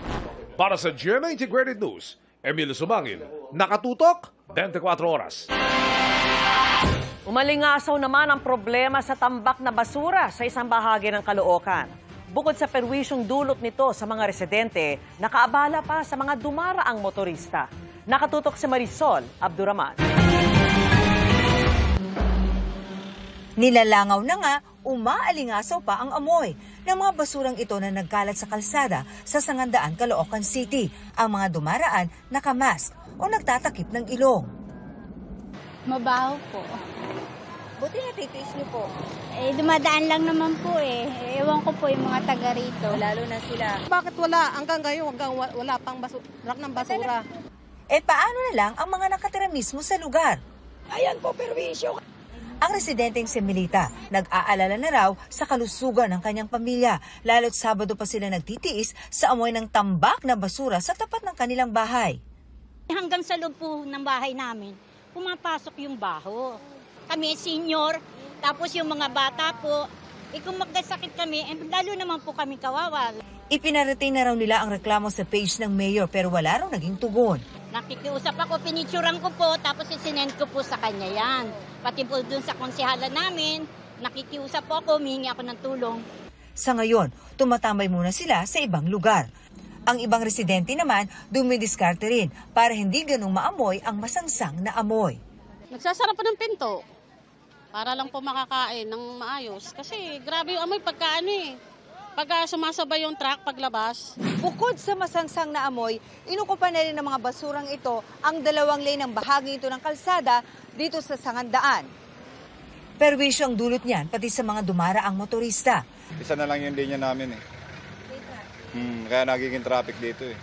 Para sa GMA Integrated News, Emilio Sumangil, nakatutok, 24 oras. Umalingasaw naman ang problema sa tambak na basura sa isang bahagi ng Caloocan. Bukod sa perwisyong dulot nito sa mga residente, nakaabala pa sa mga dumaraang motorista. Nakatutok si Marisol Abduraman. Nilalangaw na nga, umaalingasaw pa ang amoy ng mga basurang ito na nagkalat sa kalsada sa Sangandaan, Caloocan City. Ang mga dumaraan nakamask o nagtatakip ng ilong. Mabaho po. Buti natitiis niyo po. Dumadaan lang naman po Ewan ko po yung mga taga rito. Lalo na sila. Bakit wala? Hanggang ngayon, wala pang rak ng basura. Paano na lang ang mga nakatira mismo sa lugar? Ayan po, perwisyo. Ang residenteng si Melita, nag-aalala na raw sa kalusugan ng kanyang pamilya. Lalo't Sabado pa sila nagtitiis sa amoy ng tambak na basura sa tapat ng kanilang bahay. Hanggang sa loob po ng bahay namin, pumapasok yung baho. Kami senior, tapos yung mga bata po, kung magkasakit kami, lalo naman po kami kawawa. Ipinarating na raw nila ang reklamo sa page ng mayor pero wala raw naging tugon. Nakikiusap ako, pinicturan ko po, tapos isinend ko po sa kanya yan. Pati po dun sa konsehala namin, nakikiusap po ako, humingi ako ng tulong. Sa ngayon, tumatambay muna sila sa ibang lugar. Ang ibang residente naman, dumidiskarte rin para hindi ganung maamoy ang masangsang na amoy. Nagsasara pa ng pinto para lang po makakain ng maayos. Kasi grabe yung amoy pagka sumasabay yung truck paglabas. Bukod sa masangsang na amoy, inukupan na rin ng mga basurang ito ang 2 lane ng bahagi ito ng kalsada dito sa Sangandaan. Perwisyo ang dulot niyan pati sa mga dumaraang motorista. Isa na lang yung linya namin eh. Kaya nagiging traffic dito eh.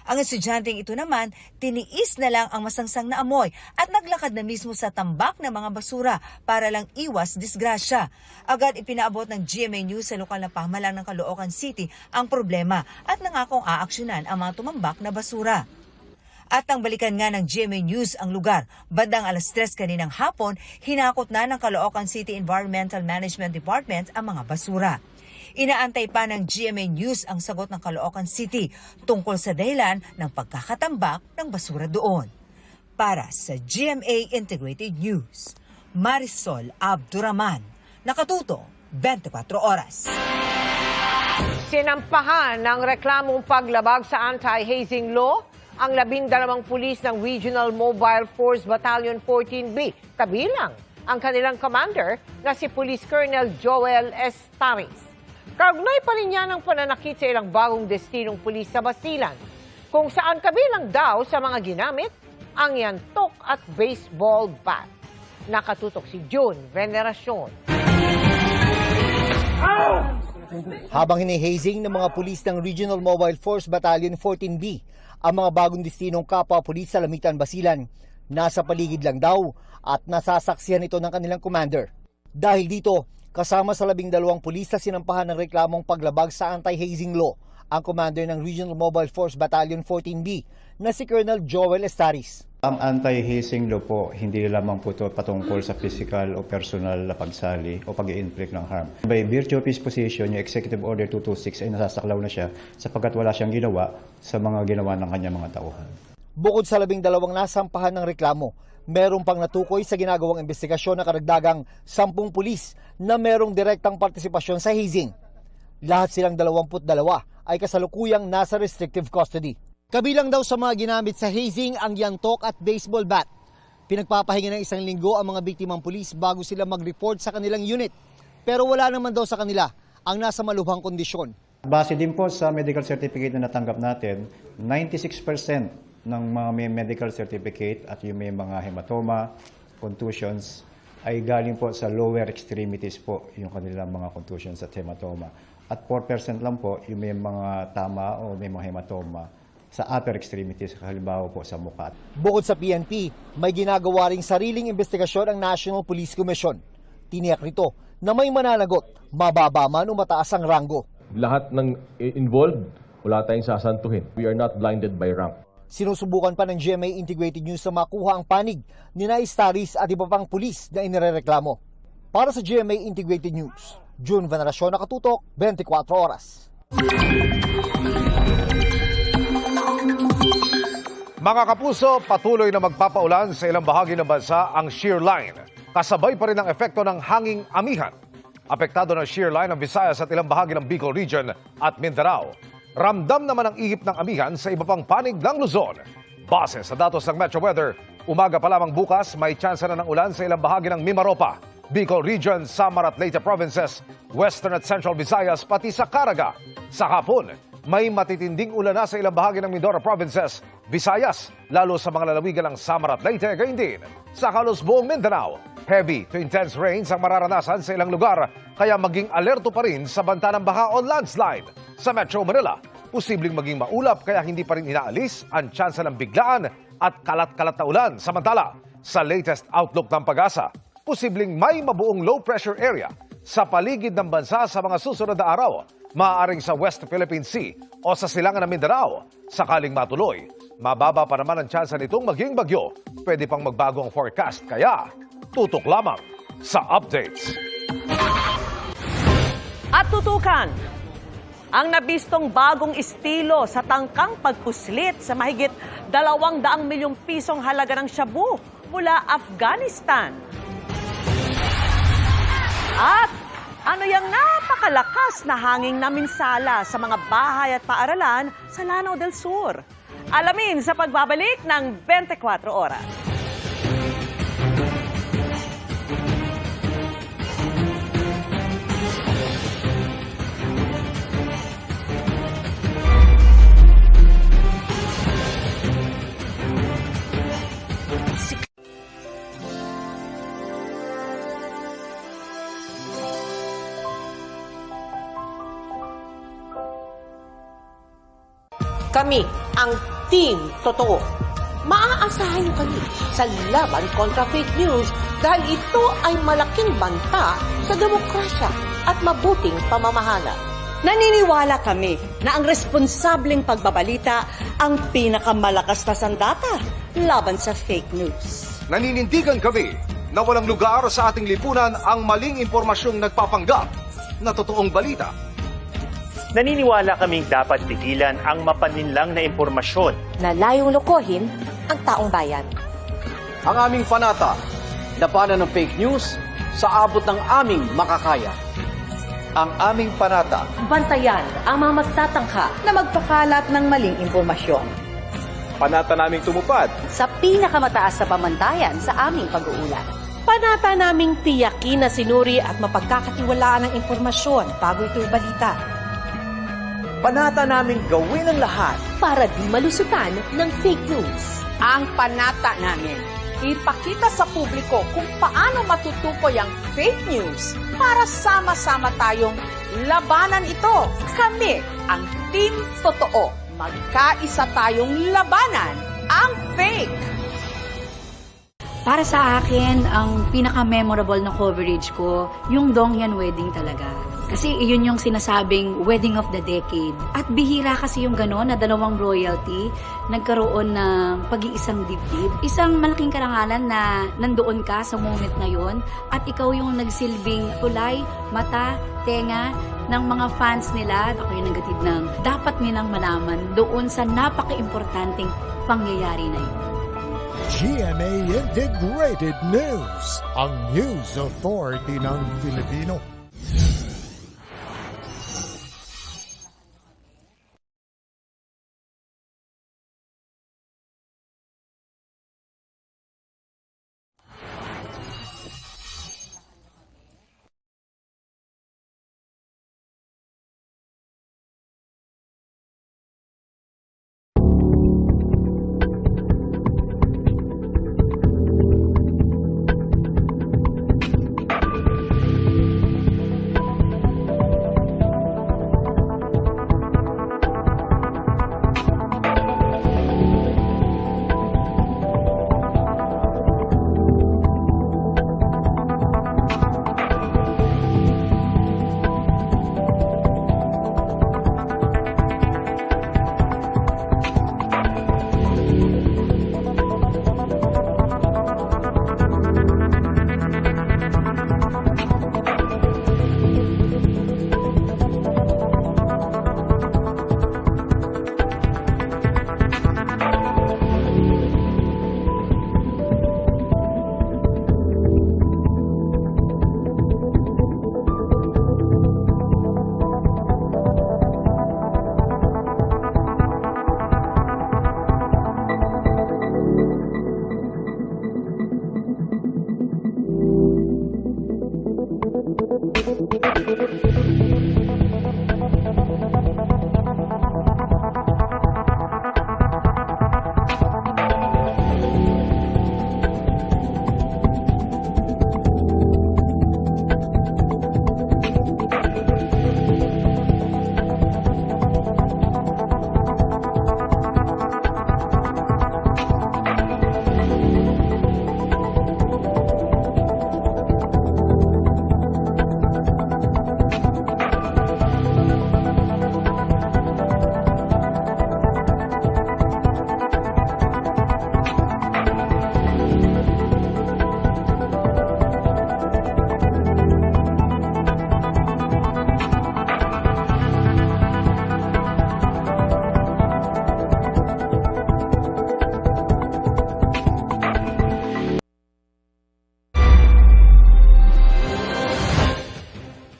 Ang estudyanteng ito naman, tiniis na lang ang masangsang na amoy at naglakad na mismo sa tambak ng mga basura para lang iwas disgrasya. Agad ipinaabot ng GMA News sa lokal na pamahalaan ng Caloocan City ang problema at nangakong aaksyonan ang mga tumambak na basura. At nang balikan nga ng GMA News ang lugar, bandang 3:00 kaninang hapon, hinakot na ng Caloocan City Environmental Management Department ang mga basura. Inaantay pa ng GMA News ang sagot ng Caloocan City tungkol sa dahilan ng pagkakatambak ng basura doon. Para sa GMA Integrated News, Marisol Abduraman, nakatuto 24 oras. Sinampahan ng reklamong paglabag sa anti-hazing law ang 12 pulis ng Regional Mobile Force Battalion 14B, kabilang ang kanilang commander na si Police Colonel Joel S. Taris. Kaugnay pa rin niya ng pananakit sa ilang bagong destinong pulis sa Basilan, kung saan kabilang daw sa mga ginamit ang yantok at baseball bat. Nakatutok si June Veneracion. Habang hinihazing ng mga pulis ng Regional Mobile Force Battalion 14B ang mga bagong destinong kapwa-pulis sa Lamitan, Basilan, nasa paligid lang daw at nasasaksihan ito ng kanilang commander. Dahil dito, kasama sa 12 pulis na sinampahan ng reklamong paglabag sa anti-hazing law ang commander ng Regional Mobile Force Battalion 14B na si Colonel Joel Estaris. Ang anti-hazing law po, hindi lamang po ito patungkol sa physical o personal na pagsali o pag-i-inflict ng harm. By virtue of his position, yung Executive Order 226 ay nasasaklaw na siya sapagkat wala siyang ginawa sa mga ginawa ng kanyang mga tauhan. Bukod sa 12 nasampahan ng reklamo, meron pang natukoy sa ginagawang investigasyon na karagdagang 10 pulis na merong direktang partisipasyon sa hazing. Lahat silang 22 ay kasalukuyang nasa restrictive custody. Kabilang daw sa mga ginamit sa hazing ang yantok at baseball bat. Pinagpapahinga ng 1 linggo ang mga biktimang pulis bago sila mag-report sa kanilang unit. Pero wala naman daw sa kanila ang nasa malubhang kondisyon. Base din po sa medical certificate na natanggap natin, 96% ng mga may medical certificate at yung may mga hematoma, contusions, ay galing po sa lower extremities po yung kanilang mga contusions at hematoma. At 4% lang po yung may mga tama o may mga hematoma sa upper extremities, halimbawa po sa mukha. Bukod sa PNP, may ginagawa ring sariling investigasyon ang National Police Commission. Tiniyak nito na may mananagot, mababa man o mataas ang ranggo. Lahat ng involved, wala tayong sasantuhin. We are not blinded by rank. Sinusubukan pa ng GMA Integrated News na makuha ang panig ni Estaris at iba pang pulis na inirereklamo. Para sa GMA Integrated News, June Veneracion, nakatutok 24 oras. Mga kapuso, patuloy na magpapaulan sa ilang bahagi ng bansa ang shear line. Kasabay pa rin ang epekto ng hanging amihan. Apektado ng shear line ang Visayas at ilang bahagi ng Bicol Region at Mindanao. Ramdam naman ang ihip ng amihan sa iba pang panig ng Luzon. Base sa datos ng Metro Weather, umaga pa lamang bukas may tsansa na ng ulan sa ilang bahagi ng Mimaropa, Bicol Region, Samar at Leyte Provinces, Western at Central Visayas, pati sa Caraga. Sa hapon, may matitinding ulan na sa ilang bahagi ng Mindoro Provinces, Visayas, lalo sa mga lalawigan ng Samar at Leyte, gayon din sa halos buong Mindanao. Heavy to intense rains ang mararanasan sa ilang lugar, kaya maging alerto pa rin sa banta ng baha o landslide. Sa Metro Manila, posibleng maging maulap kaya hindi pa rin inaalis ang tsansa ng biglaan at kalat-kalat na ulan. Samantala, sa latest outlook ng Pag-asa, posibleng may mabuong low pressure area sa paligid ng bansa sa mga susunod na araw, maaaring sa West Philippine Sea o sa silangan ng Mindanao. Sakaling matuloy, mababa pa naman ang tsansa nitong maging bagyo. Pwede pang magbago ang forecast, kaya tutok lamang sa updates. At tutukan, ang nabistong bagong estilo sa tangkang pagpuslit sa mahigit 200 milyong pisong halaga ng shabu mula Afghanistan. At ano yung napakalakas na hanging naminsala sa mga bahay at paaralan sa Lanao del Sur? Alamin sa pagbabalik ng 24 oras. Kami ang Team Totoo. Maaasahan niyo kami sa laban kontra fake news dahil ito ay malaking banta sa demokrasya at mabuting pamamahala. Naniniwala kami na ang responsableng pagbabalita ang pinakamalakas na sandata laban sa fake news. Naninindigan kami na walang lugar sa ating lipunan ang maling impormasyong nagpapanggap na totoong balita. Naniniwala kaming dapat pigilan ang mapaninlang na impormasyon na layong lokohin ang taong bayan. Ang aming panata, labanan ng fake news sa abot ng aming makakaya. Ang aming panata, Bantayan ang mga magtatangka na magpakalat ng maling impormasyon. Panata naming tumupad sa pinakamataas na pamantayan sa aming pag-uulat. Panata naming tiyakin na sinuri at mapagkakatiwalaan ng impormasyon bago ito'y balita. Panata naming gawin ang lahat para di malusutan ng fake news. Ang panata namin, ipakita sa publiko kung paano matutukoy ang fake news para sama-sama tayong labanan ito. Kami ang Team Totoo. Magkaisa tayong labanan ang fake. Para sa akin, ang pinaka-memorable na coverage ko, yung Dongyan wedding talaga. Kasi iyon yung sinasabing wedding of the decade. At bihira kasi yung gano'n na dalawang royalty nagkaroon ng pag-iisang dibdib. Isang malaking karangalan na nandoon ka sa moment na yon at ikaw yung nagsilbing tulay, mata, tenga ng mga fans nila. Ako yung nagatid ng dapat nilang malaman doon sa napaka-importanting pangyayari na yun. GMA Integrated News, ang News Authority ng Filipino.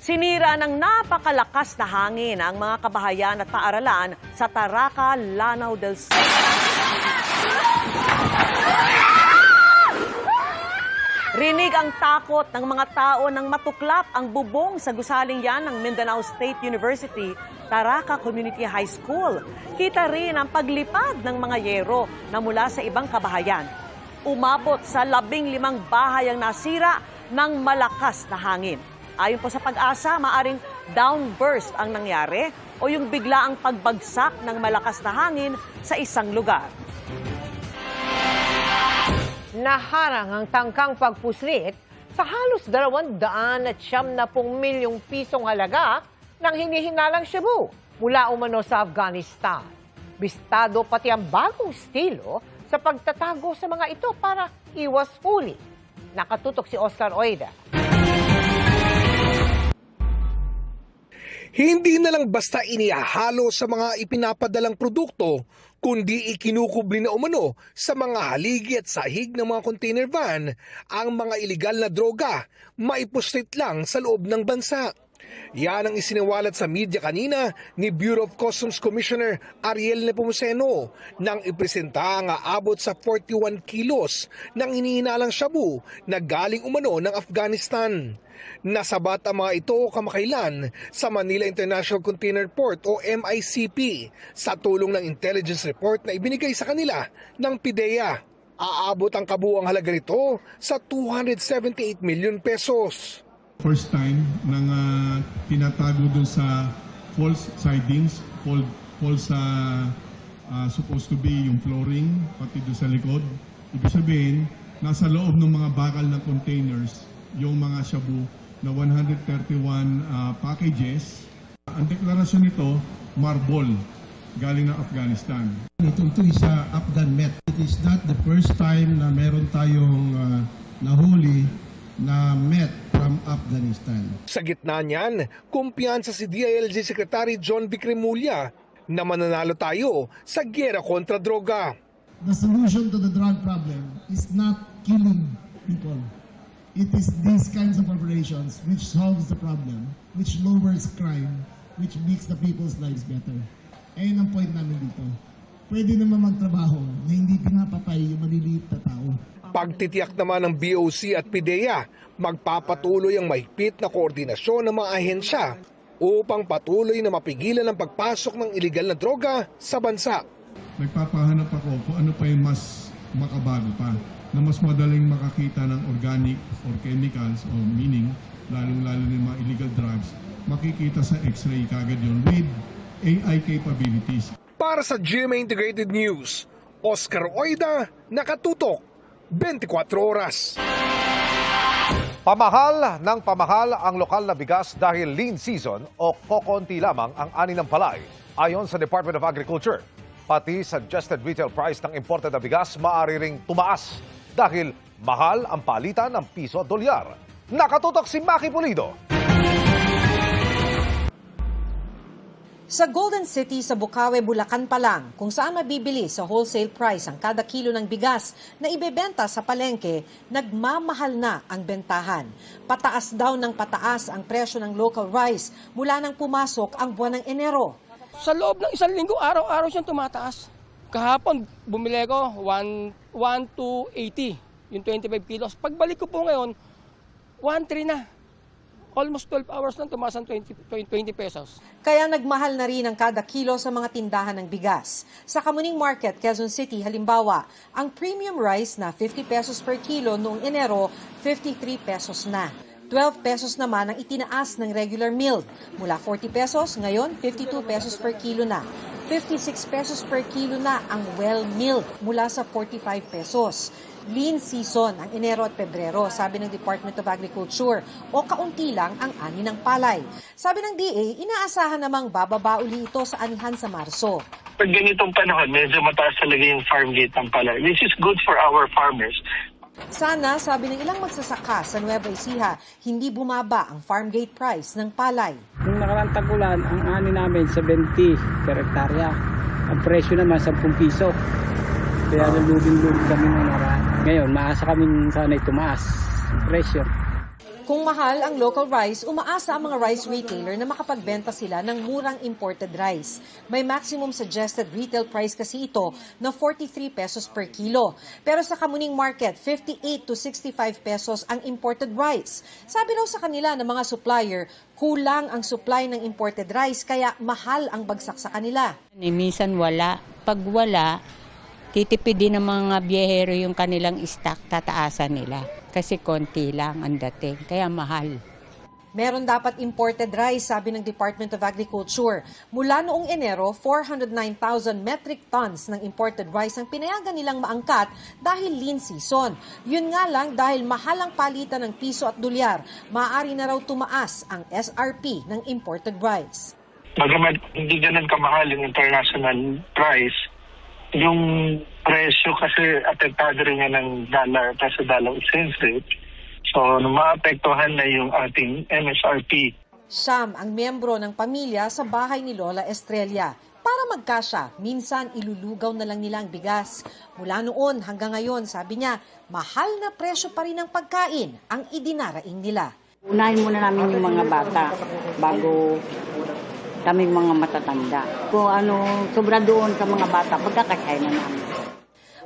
Sinira ng napakalakas na hangin ang mga kabahayan at paaralan sa Taraca, Lanao del Sur. Rinig ang takot ng mga tao nang matuklap ang bubong sa gusaling yan ng Mindanao State University, Taraca Community High School. Kita rin ang paglipad ng mga yero na mula sa ibang kabahayan. Umabot sa 15 bahay ang nasira ng malakas na hangin. Ayon po sa Pag-asa, maaring downburst ang nangyari o yung biglaang pagbagsak ng malakas na hangin sa isang lugar. Naharang ang tangkang pagpuslit sa halos 270 milyong pisong halaga ng hinihinalang shabu mula umano sa Afghanistan. Bistado pati ang bagong estilo sa pagtatago sa mga ito para iwas huli. Nakatutok si Oscar Oida. Hindi na lang basta inihahalo sa mga ipinapadalang produkto, kundi ikinukubli na umano sa mga haligi at sahig ng mga container van ang mga ilegal na droga, maipuslit lang sa loob ng bansa. Yan ang isiniwalat sa media kanina ni Bureau of Customs Commissioner Ariel Nepomuceno nang ipresenta ang aabot sa 41 kilos ng hinihinalang shabu na galing umano ng Afghanistan. Nasabat ang mga ito kamakailan sa Manila International Container Port o MICP sa tulong ng intelligence report na ibinigay sa kanila ng PIDEA. Aabot ang kabuuang halaga nito sa 278 million pesos. First time nang tinatago dun sa false sidings, false supposed to be yung flooring, pati doon sa likod. Ibig sabihin, nasa loob ng mga bakal na containers yung mga shabu na 131 packages. Ang deklarasyon nito, marble, galing ng Afghanistan. Ito isa Afghan met. It is not the first time na meron tayong nahuli na met from Afghanistan. Sa gitna niyan, kumpiyansa si DILG Secretary John V. Cremulya na mananalo tayo sa giyera kontra droga. The solution to the drug problem is not killing people. It is these kinds of operations which solves the problem, which lowers crime, which makes the people's lives better. Ayun ang point namin dito. Pwede naman magtrabaho na hindi pinapatay yung maliliit na tao. Pagtitiyak naman ng BOC at PIDEA, magpapatuloy ang mahigpit na koordinasyon ng mga ahensya upang patuloy na mapigilan ang pagpasok ng iligal na droga sa bansa. Nagpapahanap ako kung ano pa yung mas makabago pa, na mas madaling makakita ng organic or chemicals o meaning, lalong-lalo ng mga illegal drugs, makikita sa x-ray kagad yun with AI capabilities. Para sa GMA Integrated News, Oscar Oida, nakatutok, 24 oras. Pamahal ng pamahal ang lokal na bigas dahil lean season o kokonti lamang ang ani ng palay. Ayon sa Department of Agriculture, pati suggested retail price ng imported na bigas maaari ring tumaas dahil mahal ang palitan ng piso at dolyar. Nakatutok si Maki Pulido. Sa Golden City sa Bukawe, Bulacan pa lang, kung saan mabibili sa wholesale price ang kada kilo ng bigas na ibebenta sa palengke, nagmamahal na ang bentahan. Pataas daw ng pataas ang presyo ng local rice mula nang pumasok ang buwan ng Enero. Sa loob ng isang linggo, araw-araw siyang tumataas. Kahapon, bumili ko 1,280, yung 25 kilos. Pagbalik ko po ngayon, 1,300 na. Almost 12 hours lang tumaas ang 20 pesos. Kaya nagmahal na rin ang kada kilo sa mga tindahan ng bigas. Sa Kamuning Market, Quezon City, halimbawa, ang premium rice na 50 pesos per kilo noong Enero, 53 pesos na. 12 pesos naman ang itinaas ng regular milled. Mula 40 pesos, ngayon 52 pesos per kilo na. 56 pesos per kilo na ang well-milled mula sa 45 pesos. Lean season ang Enero at Pebrero, sabi ng Department of Agriculture, o kaunti lang ang ani ng palay. Sabi ng DA, inaasahan namang bababa uli ito sa anihan sa Marso. Pag ganitong panahon, medyo mataas talaga yung farm gate ng palay, which is good for our farmers. Sana, sabi ng ilang magsasaka sa Nueva Ecija, hindi bumaba ang farm gate price ng palay. Nung nakarang tag-ulan, ang ani namin 70 per hektarya. Ang presyo naman 10 piso. Kaya nalubing-lubing kami ng nakaraan. Ngayon, maasa kami sana'y tumaas ang presyo. Kung mahal ang local rice, umaasa ang mga rice retailer na makapagbenta sila ng murang imported rice. May maximum suggested retail price kasi ito na 43 pesos per kilo. Pero sa Kamuning Market, 58 to 65 pesos ang imported rice. Sabi raw sa kanila ng mga supplier, kulang ang supply ng imported rice kaya mahal ang bagsak sa kanila. Minsan wala. Pag wala, titipidin ng mga biyahero yung kanilang stock, tataasan nila. Kasi konti lang ang dating, kaya mahal. Meron dapat imported rice, sabi ng Department of Agriculture. Mula noong Enero, 409,000 metric tons ng imported rice ang pinayagan nilang maangkat dahil lean season. Yun nga lang, dahil mahal ang palitan ng piso at dolyar, maaari na raw tumaas ang SRP ng imported rice. Bagamat hindi ganun kamahal yung international price, yung presyo kasi apektado rin nga ng peso-dollar exchange rate. So, maapektuhan na yung ating MSRP. Siyam ang miyembro ng pamilya sa bahay ni Lola Estrella. Para magkasya, minsan ilulugaw na lang nila ang bigas. Mula noon hanggang ngayon, sabi niya, mahal na presyo pa rin ng pagkain ang idinaraing nila. Unahin muna namin yung mga bata bago kaming mga matatanda. Kung ano sobra doon sa mga bata, pagkakasya na namin.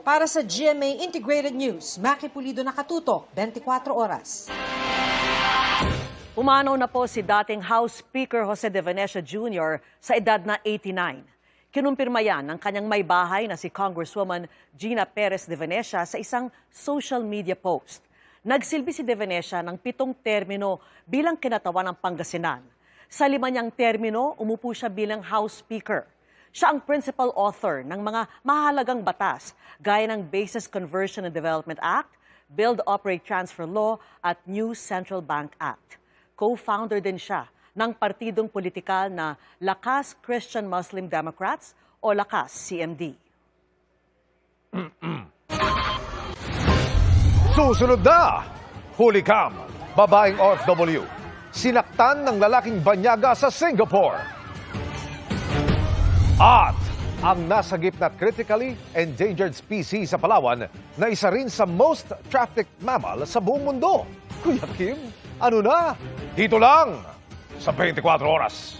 Para sa GMA Integrated News, Maki Pulido, nakatutok, 24 oras. Pumanaw na po si dating House Speaker Jose De Venecia Jr. sa edad na 89. Kinumpirma yan ng kanyang may bahay na si Congresswoman Gina Perez De Venecia sa isang social media post. Nagsilbi si De Venecia ng 7 termino bilang kinatawan ng Pangasinan. Sa 5 niyang termino, umupo siya bilang House Speaker. Siya ang principal author ng mga mahalagang batas gaya ng Basis Conversion and Development Act, Build, Operate, Transfer Law at New Central Bank Act. Co-founder din siya ng partidong politikal na Lakas Christian Muslim Democrats o Lakas CMD. Susunod na, huli cam, babaeng OFW, sinaktan ng lalaking banyaga sa Singapore. At ang nasagip na critically endangered species sa Palawan na isa rin sa most trafficked mammal sa buong mundo. Kuya Kim, ano na? Dito lang sa 24 oras.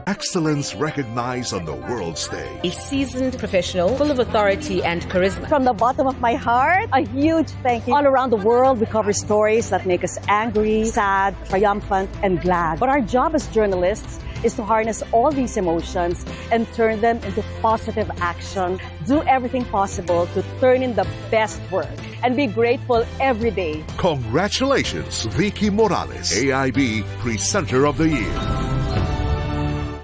Excellence recognized on the world stage. A seasoned professional, full of authority and charisma. From the bottom of my heart, a huge thank you. All around the world, we cover stories that make us angry, sad, triumphant, and glad. But our job as journalists is to harness all these emotions and turn them into positive action. Do everything possible to turn in the best work and be grateful every day. Congratulations, Vicky Morales, AIB Presenter of the Year.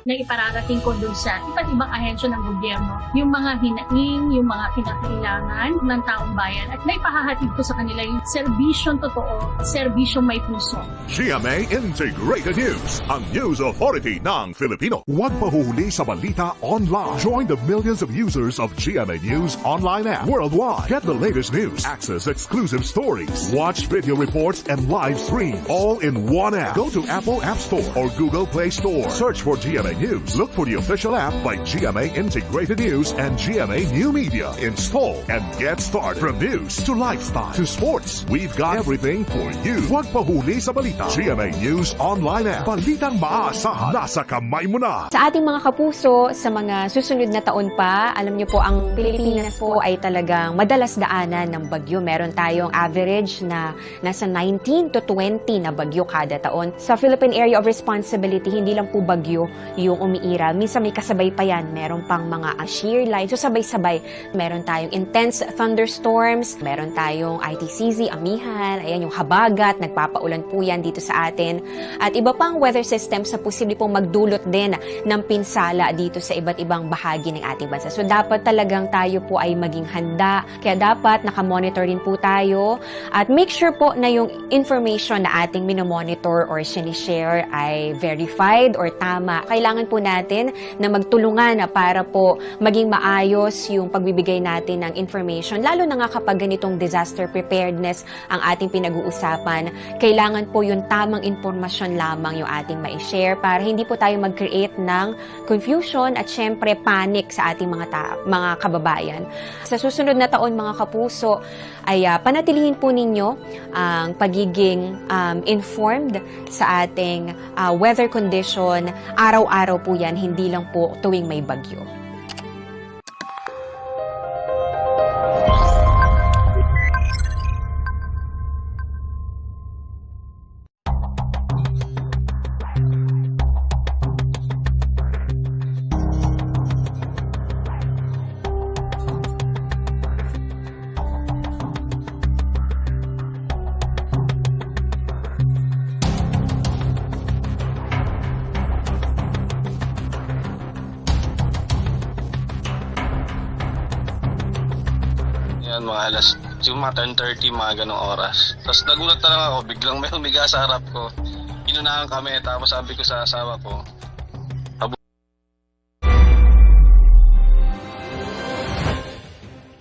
Na ipararating ko dun sa iba't ibang ahensya ng gobyerno, yung mga hinaing, yung mga kinakailangan ng taong bayan at may pahahatid ko sa kanila yung serbisyong totoo, serbisyong may puso. GMA Integrated News, ang news authority ng Filipino. Huwag mahuhuli sa balita online. Join the millions of users of GMA News online app worldwide. Get the latest news, access exclusive stories, watch video reports and live stream, all in one app. Go to Apple App Store or Google Play Store. Search for GMA News. Look for the official app by GMA Integrated News and GMA New Media. Install and get started. From news to lifestyle to sports, we've got everything for you. Huwag pahuli sa balita. GMA News online app. Balitang maasahan. Nasa kamay mo na. Sa ating mga kapuso, sa mga susunod na taon pa, alam niyo po, ang Pilipinas po ay talagang madalas daanan ng bagyo. Meron tayong average na nasa 19 to 20 na bagyo kada taon. Sa Philippine Area of Responsibility, hindi lang po bagyo bagyong umiira, minsan may kasabay pa yan. Meron pang mga shear line. So sabay-sabay, meron tayong intense thunderstorms, meron tayong ITCZ, amihan, ayan yung habagat, nagpapaulan po yan dito sa atin. At iba pang weather systems na posible pong magdulot din ng pinsala dito sa iba't ibang bahagi ng ating bansa. So dapat talagang tayo po ay maging handa. Kaya dapat nakamonitor din po tayo at make sure po na yung information na ating minomonitor or sinishare ay verified or tama. Kailangan po natin na magtulungan para po maging maayos yung pagbibigay natin ng information. Lalo na nga kapag ganitong disaster preparedness ang ating pinag-uusapan, kailangan po yung tamang impormasyon lamang yung ating ma-share para hindi po tayo mag-create ng confusion at syempre panic sa ating mga kababayan. Sa susunod na taon mga kapuso, ay panatilihin po ninyo ang pagiging informed sa ating weather condition. Araw-araw po yan, hindi lang po tuwing may bagyo. Mga alas, yung mga 10:30, mga ganong oras. Tapos nagulat na lang ako, biglang may humiga sa harap ko. Inunahan kami, tapos sabi ko sa asawa ko,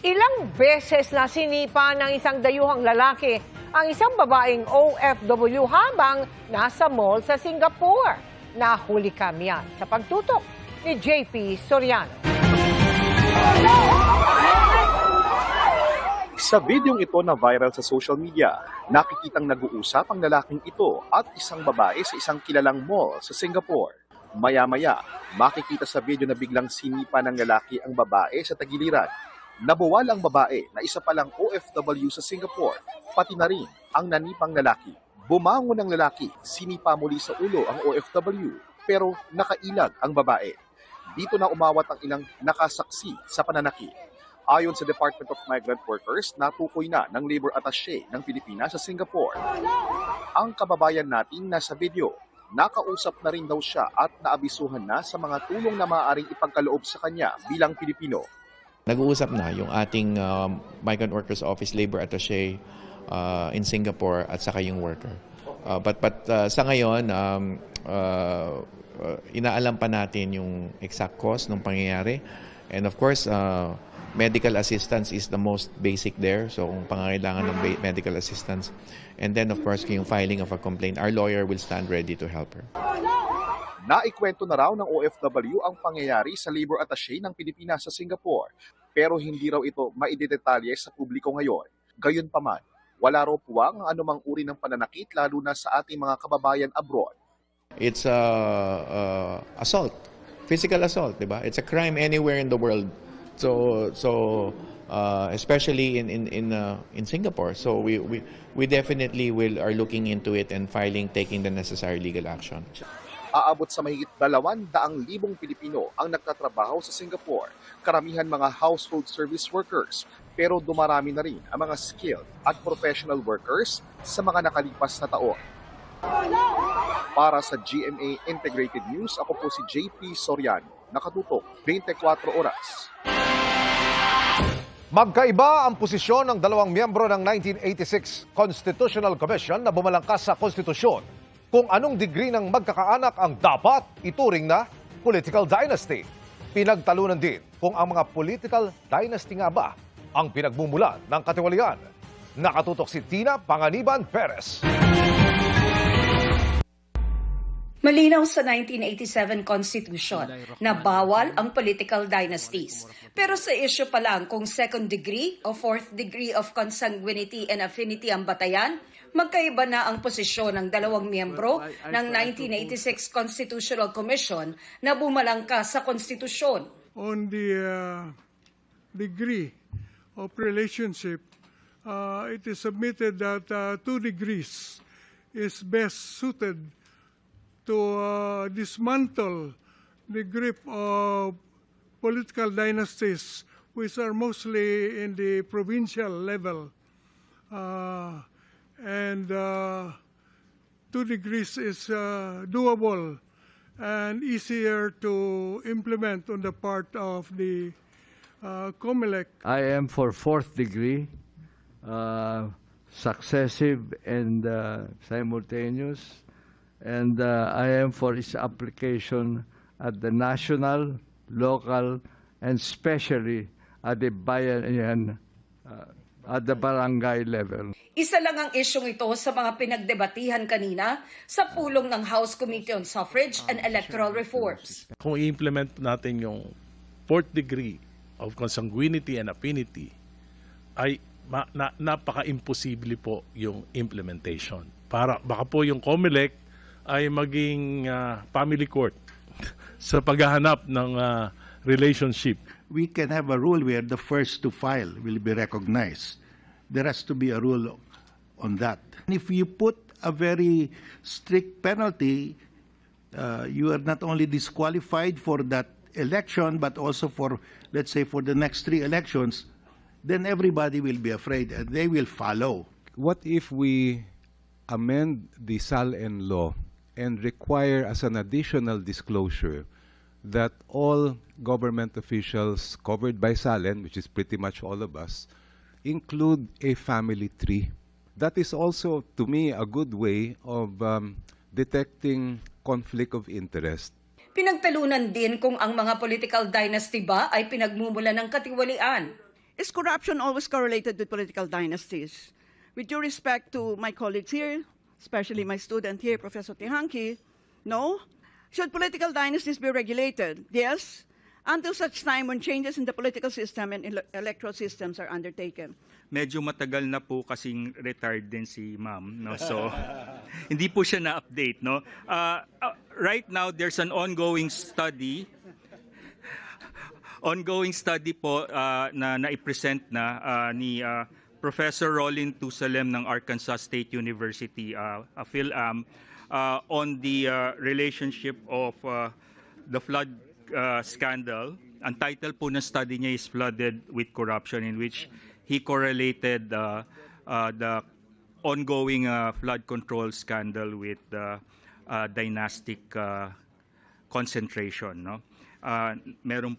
Ilang beses na sinipa ng isang dayuhang lalaki ang isang babaeng OFW habang nasa mall sa Singapore. Nahuli kami yan sa pagtutok ni JP Soriano. Sa videong ito na viral sa social media, nakikitang nag-uusap ang lalaking ito at isang babae sa isang kilalang mall sa Singapore. Maya-maya, makikita sa video na biglang sinipa ng lalaki ang babae sa tagiliran. Nabuwal ang babae na isa palang OFW sa Singapore, pati na rin ang nanipang lalaki. Bumangon ang lalaki, sinipa muli sa ulo ang OFW, pero nakailag ang babae. Dito na umawat ang ilang nakasaksi sa pananakit. Ayon sa Department of Migrant Workers, natukoy na ng Labor Attaché ng Pilipinas sa Singapore. Ang kababayan nating nasa video, nakausap na rin daw siya at naabisuhan na sa mga tulong na maaaring ipagkaloob sa kanya bilang Pilipino. Nag-uusap na yung ating Migrant Workers Office Labor Attaché in Singapore at saka yung worker. But sa ngayon, inaalam pa natin yung exact cause ng pangyayari. And of course, medical assistance is the most basic there. So kung pangangailangan ng medical assistance. And then of course, yung filing of a complaint, our lawyer will stand ready to help her. Naikwento na raw ng OFW ang pangyayari sa Labor Attaché ng Pilipinas sa Singapore. Pero hindi raw ito maidedetalye sa publiko ngayon. Gayunpaman, wala raw puwang ang anumang uri ng pananakit lalo na sa ating mga kababayan abroad. It's assault, physical assault, diba? It's a crime anywhere in the world. So especially in Singapore. So we definitely are looking into it and taking the necessary legal action. Aabot sa mahigit 200,000 Pilipino ang nagtatrabaho sa Singapore. Karamihan mga household service workers, pero dumarami na rin ang mga skilled at professional workers sa mga nakalipas na taon. Para sa GMA Integrated News, ako po si JP Soriano. Nakatutok 24 oras. Magkaiba ang posisyon ng dalawang miyembro ng 1986 Constitutional Commission na bumalangkas sa konstitusyon kung anong degree ng magkakaanak ang dapat ituring na political dynasty. Pinagtalunan din kung ang mga political dynasty nga ba ang pinagmumulan ng katiwalian. Nakatutok si Tina Panganiban Perez. Malinaw sa 1987 Constitution na bawal ang political dynasties. Pero sa issue pa lang kung second degree o fourth degree of consanguinity and affinity ang batayan, magkaiba na ang posisyon ng dalawang miyembro ng 1986 Constitutional Commission na bumalangkas sa konstitusyon. On the degree of relationship, it is submitted that 2 degrees is best suited to dismantle the grip of political dynasties, which are mostly in the provincial level. And 2 degrees is doable and easier to implement on the part of the COMELEC. I am for 4th degree, successive and simultaneous, and I am for its application at the national, local, and especially at the bayan, at the barangay level. Isa lang ang isyong ito sa mga pinagdebatihan kanina sa pulong ng House Committee on Suffrage and Electoral Reforms. Kung i-implement natin yung 4th degree of consanguinity and affinity, ay napaka-imposible po yung implementation. Baka po yung COMELEC ay maging family court sa paghahanap ng relationship. We can have a rule where the first to file will be recognized. There has to be a rule on that. And if you put a very strict penalty, you are not only disqualified for that election, but also for, let's say, for the next 3 elections, then everybody will be afraid and they will follow. What if we amend the SALN law and require as an additional disclosure that all government officials covered by SALN, which is pretty much all of us, include a family tree? That is also, to me, a good way of detecting conflict of interest. Pinagtalunan din kung ang mga political dynasty ba ay pinagmumula ng katiwalian. Is corruption always correlated with political dynasties? With due respect to my colleagues here, especially my student here, Professor Tihanki, no? Should political dynasties be regulated? Yes, until such time when changes in the political system and electoral systems are undertaken. Medyo matagal na po kasing retired din si ma'am, no? So hindi po siya na-update, no? Right now there's an ongoing study po na naipresent na ni Professor Rollin Tusalem ng Arkansas State University, PhilAm, on the relationship of the flood scandal. Ang title po ng study niya is Flooded with Corruption, in which he correlated the ongoing flood control scandal with dynastic concentration. No? Meron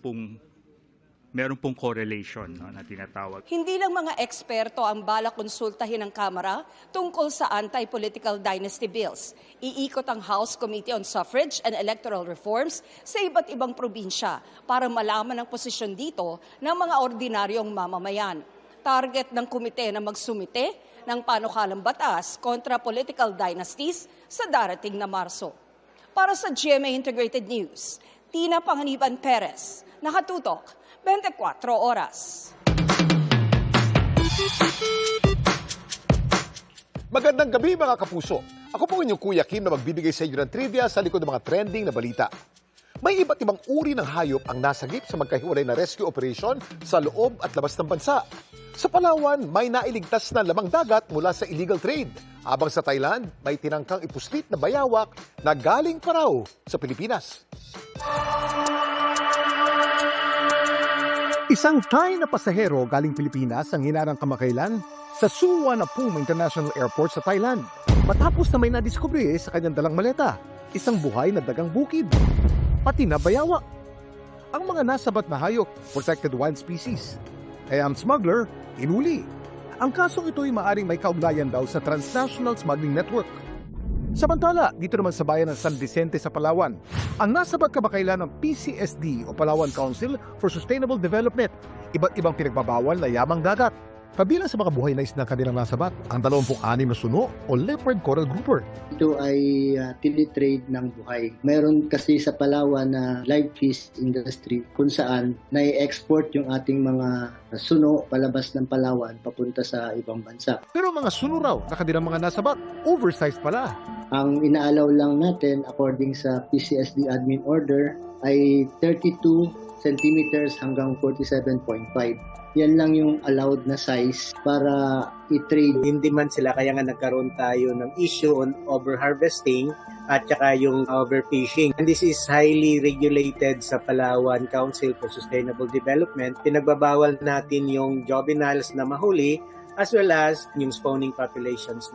pong correlation, no, na tinatawag. Hindi lang mga eksperto ang balak konsultahin ng Kamara tungkol sa anti-political dynasty bills. Iikot ang House Committee on Suffrage and Electoral Reforms sa iba't ibang probinsya para malaman ang posisyon dito ng mga ordinaryong mamamayan. Target ng komite na magsumite ng panukalang batas kontra political dynasties sa darating na Marso. Para sa GMA Integrated News, Tina Panganiban Perez, nakatutok 24 oras. Magandang gabi mga kapuso. Ako po inyong Kuya Kim na magbibigay sa inyo ng trivia sa likod ng mga trending na balita. May iba't ibang uri ng hayop ang nasagip sa magkahiwalay na rescue operation sa loob at labas ng bansa. Sa Palawan, may nailigtas na lamang dagat mula sa illegal trade. Habang sa Thailand, may tinangkang ipuslit na bayawak na galing pa raw sa Pilipinas. Isang Thai na pasahero galing Pilipinas ang hinarang kamakailan sa Suvarnabhumi International Airport sa Thailand. Matapos na may nadiskubre sa kanyang dalang maleta, isang buhay na dagang bukid, pati na bayawak. Ang mga nasabat na hayop, protected wild species. Kaya ang smuggler, inuli. Ang kasong ito ay maaring may kaugnayan daw sa transnational smuggling network. Samantala, dito naman sa bayan ng San Vicente sa Palawan, ang nasabat kamakailan ng PCSD o Palawan Council for Sustainable Development, iba't ibang pinagbabawal na yamang dagat. Kabilang sa mga buhay na isda kanilang nasabat, ang 26 na suno o leopard coral grouper. Ito ay tinitrade ng buhay. Meron kasi sa Palawan na live fish industry kung saan nai-export yung ating mga suno palabas ng Palawan papunta sa ibang bansa. Pero mga suno raw na kanilang mga nasabat, oversized pala. Ang inaalaw lang natin according sa PCSD admin order ay 32 centimeters hanggang 47.5. Yan lang yung allowed na size para i-trade. Hindi man sila, kaya nga nagkaroon tayo ng issue on overharvesting at saka yung overfishing. And this is highly regulated sa Palawan Council for Sustainable Development. Pinagbabawal natin yung juveniles na mahuli as well as yung spawning populations.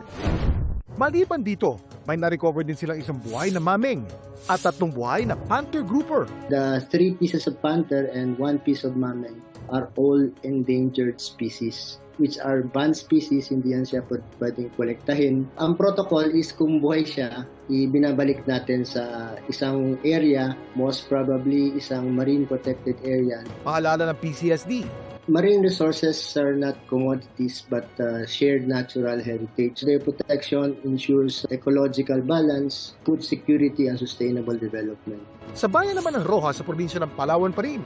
Maliban dito, may na-recover din silang isang buhay na maming at 3 buhay na panther grouper. The 3 pieces of panther and 1 piece of mameng are all endangered species, which are banned species, hindi yan siya pwedeng kolektahin. Ang protocol is kung buhay siya, ibinabalik natin sa isang area, most probably isang marine protected area. Paalala ng PCSD. Marine resources are not commodities but shared natural heritage. Their protection ensures ecological balance, food security, and sustainable development. Sa bayan naman ng Rojas sa probinsya ng Palawan pa rin,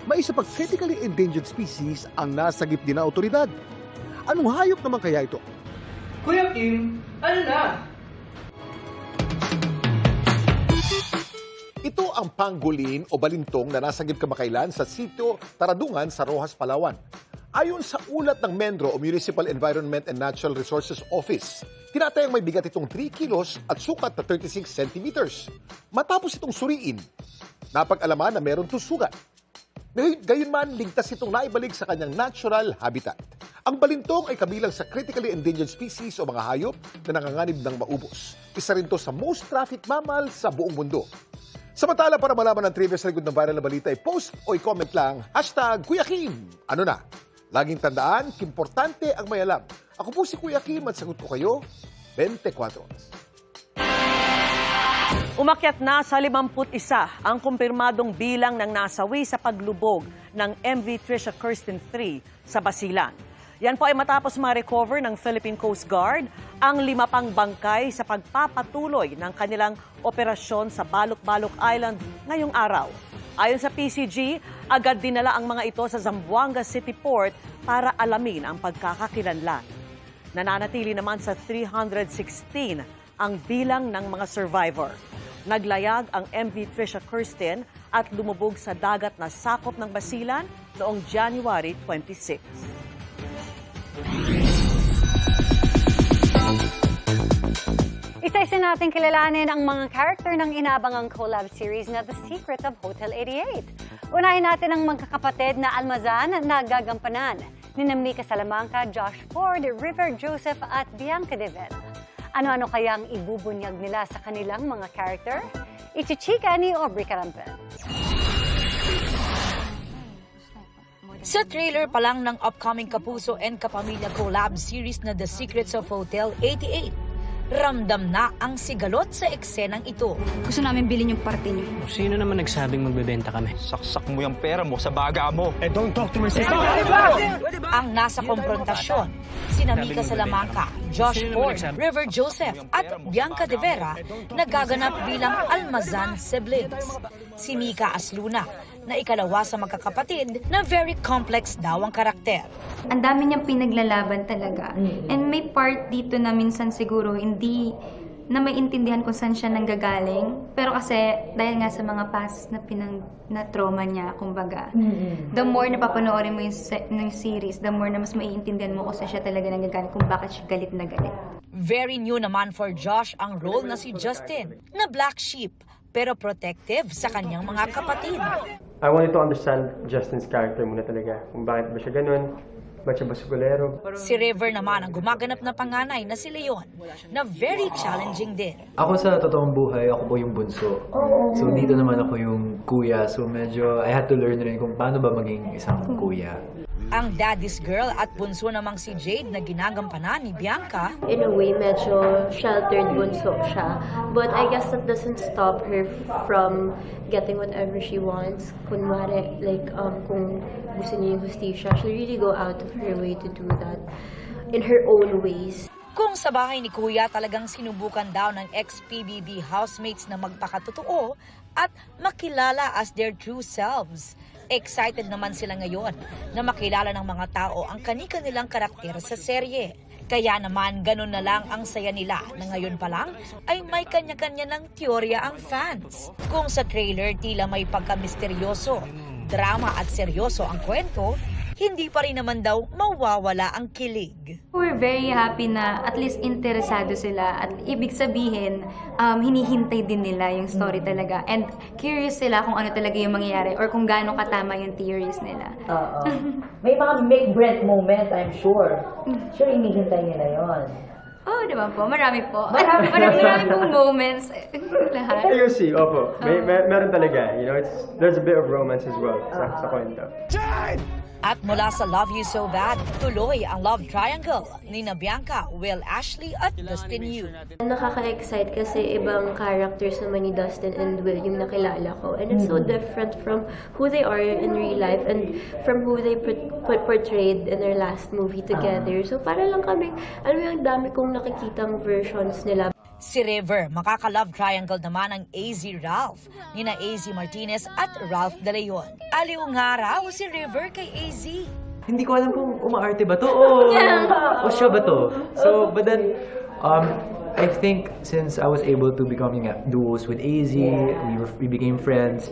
may isa pang critically endangered species ang nasagip din ng autoridad. Anong hayop naman kaya ito? Kuya Kim, ano na? Ito ang pangolin o balintong na nasagip kamakailan sa sitio Taradungan sa Rojas, Palawan. Ayon sa ulat ng MENRO o Municipal Environment and Natural Resources Office, tinatayang may bigat itong 3 kilos at sukat na 36 centimeters. Matapos itong suriin, napag-alaman na meron itong sugat. Gayunman, ligtas itong naibalik sa kanyang natural habitat. Ang balintong ay kabilang sa critically endangered species o mga hayop na nanganganib ng maubos. Isa rin to sa most trafficked mammal sa buong mundo. Samantala, para malaman ang trivia sa likod ng viral na balita, i-post o i-comment lang, #Kuya Kim. Ano na? Laging tandaan, importante ang may alam. Ako po si Kuya Kim at sagot ko kayo, 24 oras. Umakyat na sa 51 ang kumpirmadong bilang ng nasawi sa paglubog ng MV Trisha Kirsten 3 sa Basilan. Yan po ay matapos ma-recover ng Philippine Coast Guard ang 5 pang bangkay sa pagpapatuloy ng kanilang operasyon sa Balok-Balok Island ngayong araw. Ayon sa PCG, agad dinala ang mga ito sa Zamboanga City Port para alamin ang pagkakakilanlan. Nananatili naman sa 316 ang bilang ng mga survivor. Naglayag ang MV Trisha Kirsten at lumubog sa dagat na sakop ng Basilan noong January 26. Isa-isa natin kilalanin ang mga character ng inabangang collab series na The Secret of Hotel 88. Unahin natin ang magkakapatid na Almazan na gagampanan ni Mika Salamanca, Josh Ford, River Joseph at Bianca De Vera. Ano-ano kayang ibubunyag nila sa kanilang mga character? Ichichika ni Aubrey Carampel. Sa trailer pa lang ng upcoming Kapuso and Kapamilya collab series na The Secrets of Hotel 88, ramdam na ang sigalot sa eksenang ito. Gusto namin bilhin yung parte niyo. Sino naman nagsabing magbebenta kami? Saksak mo yung pera mo sa baga mo. Don't talk to my sister. Ang nasa komprontasyon, sina Mika Salamanca, Josh Ford, River Joseph at Bianca De Vera nagaganap bilang Almazan siblings. Si Mika as Luna, na ikalawa sa magkakapatid na very complex daw ang karakter. Ang dami niyang pinaglalaban talaga. And may part dito na minsan siguro hindi na maintindihan kung saan siya nanggagaling. Pero kasi dahil nga sa mga past na trauma niya, kumbaga, the more na papanoorin mo yung series, the more na mas maiintindihan mo kung saan siya talaga nanggagaling, kung bakit siya galit na galit. Very new naman for Josh ang role na si Justin, na black sheep, pero protective sa kanyang mga kapatid. I wanted to understand Justin's character muna talaga. Kung bakit ba siya ganun, bakit siya basigulero. Si River naman ang gumaganap na panganay na si Leon, na very challenging din. Ako sa totoong buhay, ako po yung bunso. So dito naman ako yung kuya. So medyo, I had to learn rin kung paano ba maging isang kuya. Ang daddy's girl at bunso namang si Jade na ginagampanan ni Bianca. In a way, medyo sheltered bunso siya. But I guess that doesn't stop her from getting whatever she wants. Kunwari, like, kung gusto niya yung hustisya, she'll really go out of her way to do that in her own ways. Kung sa bahay ni Kuya talagang sinubukan daw ng ex-PBB housemates na magpakatotoo at makilala as their true selves. Excited naman sila ngayon na makilala ng mga tao ang kani-kanilang karakter sa serye. Kaya naman ganun na lang ang saya nila na ngayon pa lang ay may kanya-kanya ng teorya ang fans. Kung sa trailer tila may pagka-misteryoso, drama at seryoso ang kwento, hindi pa rin naman daw mawawala ang kilig. We're very happy na at least interesado sila at ibig sabihin, hinihintay din nila yung story talaga and curious sila kung ano talaga yung mangyayari or kung gaano katama yung theories nila. May mga make-breath moment, I'm sure. Sure, hinihintay nila yon. Oo, di ba po? Marami po. Marami pong moments. Lahat. You see, opo. Meron talaga. You know, there's a bit of romance as well sa kwento. At mula sa Love You So Bad, tuloy ang love triangle ni Bianca, Will Ashley at Dustin Yu. Nakaka-excite kasi ibang characters naman ni Dustin and Will yung nakilala ko. And it's so different from who they are in real life and from who they portrayed in their last movie together. So para lang kami, alam mo yung dami kong nakikitang versions nila. Si River, makaka-love triangle naman ang AZ Ralph, nina AZ Martinez at Ralph De Leon. Aliw nga raw si River kay AZ. Hindi ko alam kung umaarte ba to o siya ba to. So, but then, I think since I was able to becoming duos with AZ, we became friends.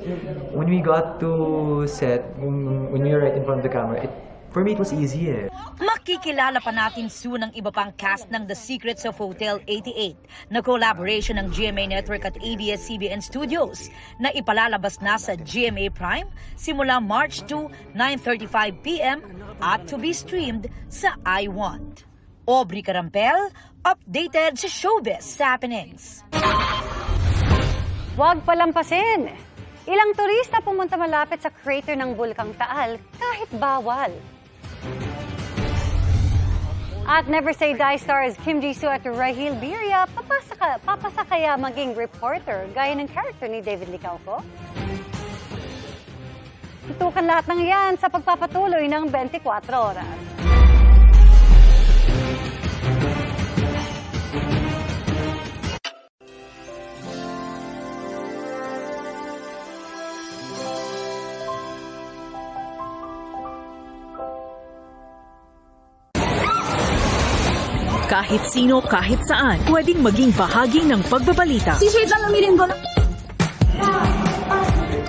When we got to set, when we were right in front of the camera, for me, it was easy Makikilala pa natin soon ang iba pang cast ng The Secrets of Hotel 88 na collaboration ng GMA Network at ABS-CBN Studios na ipalalabas na sa GMA Prime simula March 2, 9:35 p.m. at to be streamed sa iWant. Aubrey Carampel, updated sa showbiz happenings. Huwag palampasin! Ilang turista pumunta malapit sa crater ng Bulkang Taal kahit bawal. At Never Say Die stars Kim Jisoo at Rahil Birya, papasa kaya maging reporter gaya ng character ni David Licauco? Tutukan lahat ng yan sa pagpapatuloy ng 24 oras. Kahit sino, kahit saan, pwedeng maging bahagi ng pagbabalita.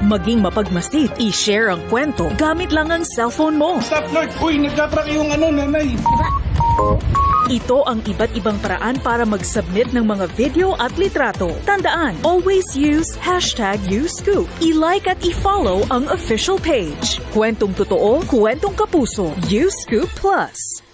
Maging mapagmasid, i-share ang kwento gamit lang ang cellphone mo. Stop, Lord! Uy, nagkaprak yung nanay! Ito ang iba't ibang paraan para mag-submit ng mga video at litrato. Tandaan, always use #YouScoop. I-like at i-follow ang official page. Kwentong totoo, kwentong kapuso. YouScoop Plus.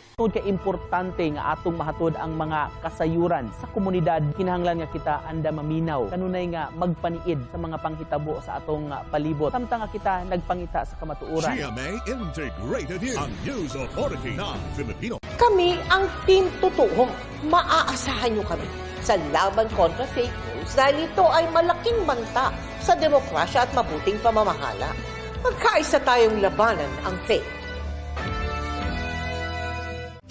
Importante nga atong mahatod ang mga kasayuran sa komunidad. Kinahanglan nga kita anda maminaw. Kanunay nga magpaniid sa mga panghitabo sa atong palibot. Samtang nga kita nagpangita sa kamatuoran. GMA Integrated News, ang News Authority ng Filipino. Kami ang Team Totoo. Maaasahan nyo kami sa laban kontra fake news dahil ito ay malaking banta sa demokrasya at mabuting pamamahala. Magkaisa tayong labanan ang fake.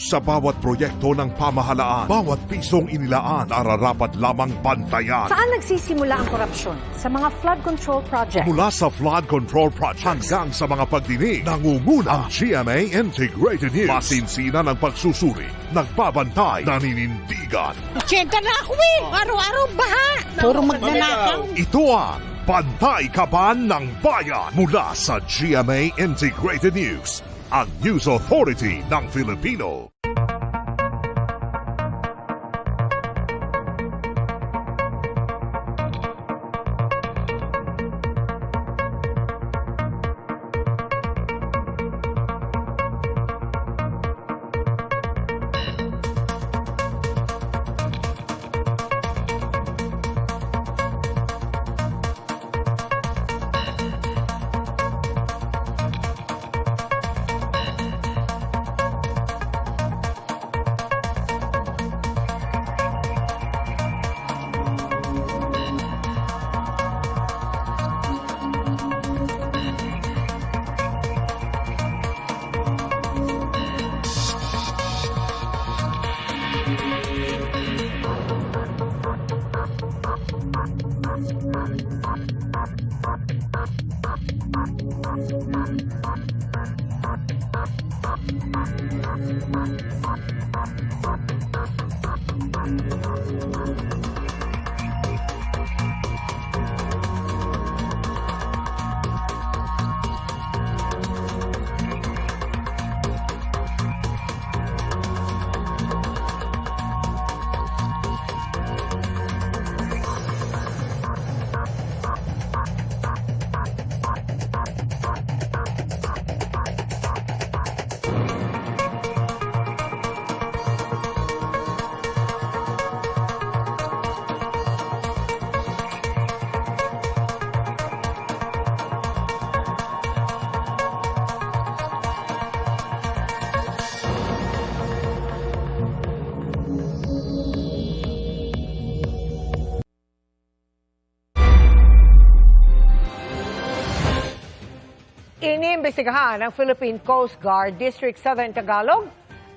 Sa bawat proyekto ng pamahalaan, bawat pisong inilaan nararapat lamang bantayan. Saan nagsisimula ang korupsyon? Sa mga flood control project. Mula sa flood control project hanggang sa mga pagdinig, nangunguna ang GMA Integrated News. Masinsinan ang pagsusuri, nagbabantay, naninindigan. 80 na ako eh! Araw-araw baha! Puro magnanakaw. Ito ang Bantay Kaban ng Bayan mula sa GMA Integrated News, ang News Authority ng Filipino. Iniimbestigahan ng Philippine Coast Guard District Southern Tagalog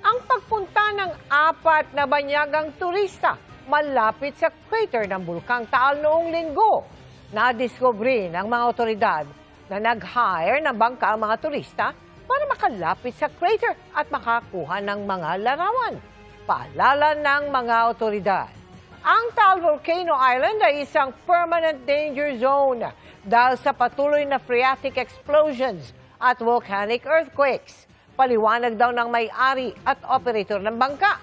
ang pagpunta ng 4 na banyagang turista malapit sa crater ng Bulkang Taal noong linggo. Nadiskubre ng mga otoridad na nag-hire ng bangka ang mga turista para makalapit sa crater at makakuha ng mga larawan. Paalala ng mga otoridad. Ang Taal Volcano Island ay isang permanent danger zone dahil sa patuloy na phreatic explosions at volcanic earthquakes. Paliwanag daw ng may-ari at operator ng bangka.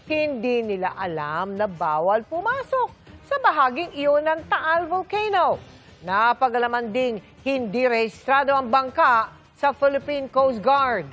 Hindi nila alam na bawal pumasok sa bahaging iyon ng Taal Volcano. Napagalaman ding hindi rehistrado ang bangka sa Philippine Coast Guard.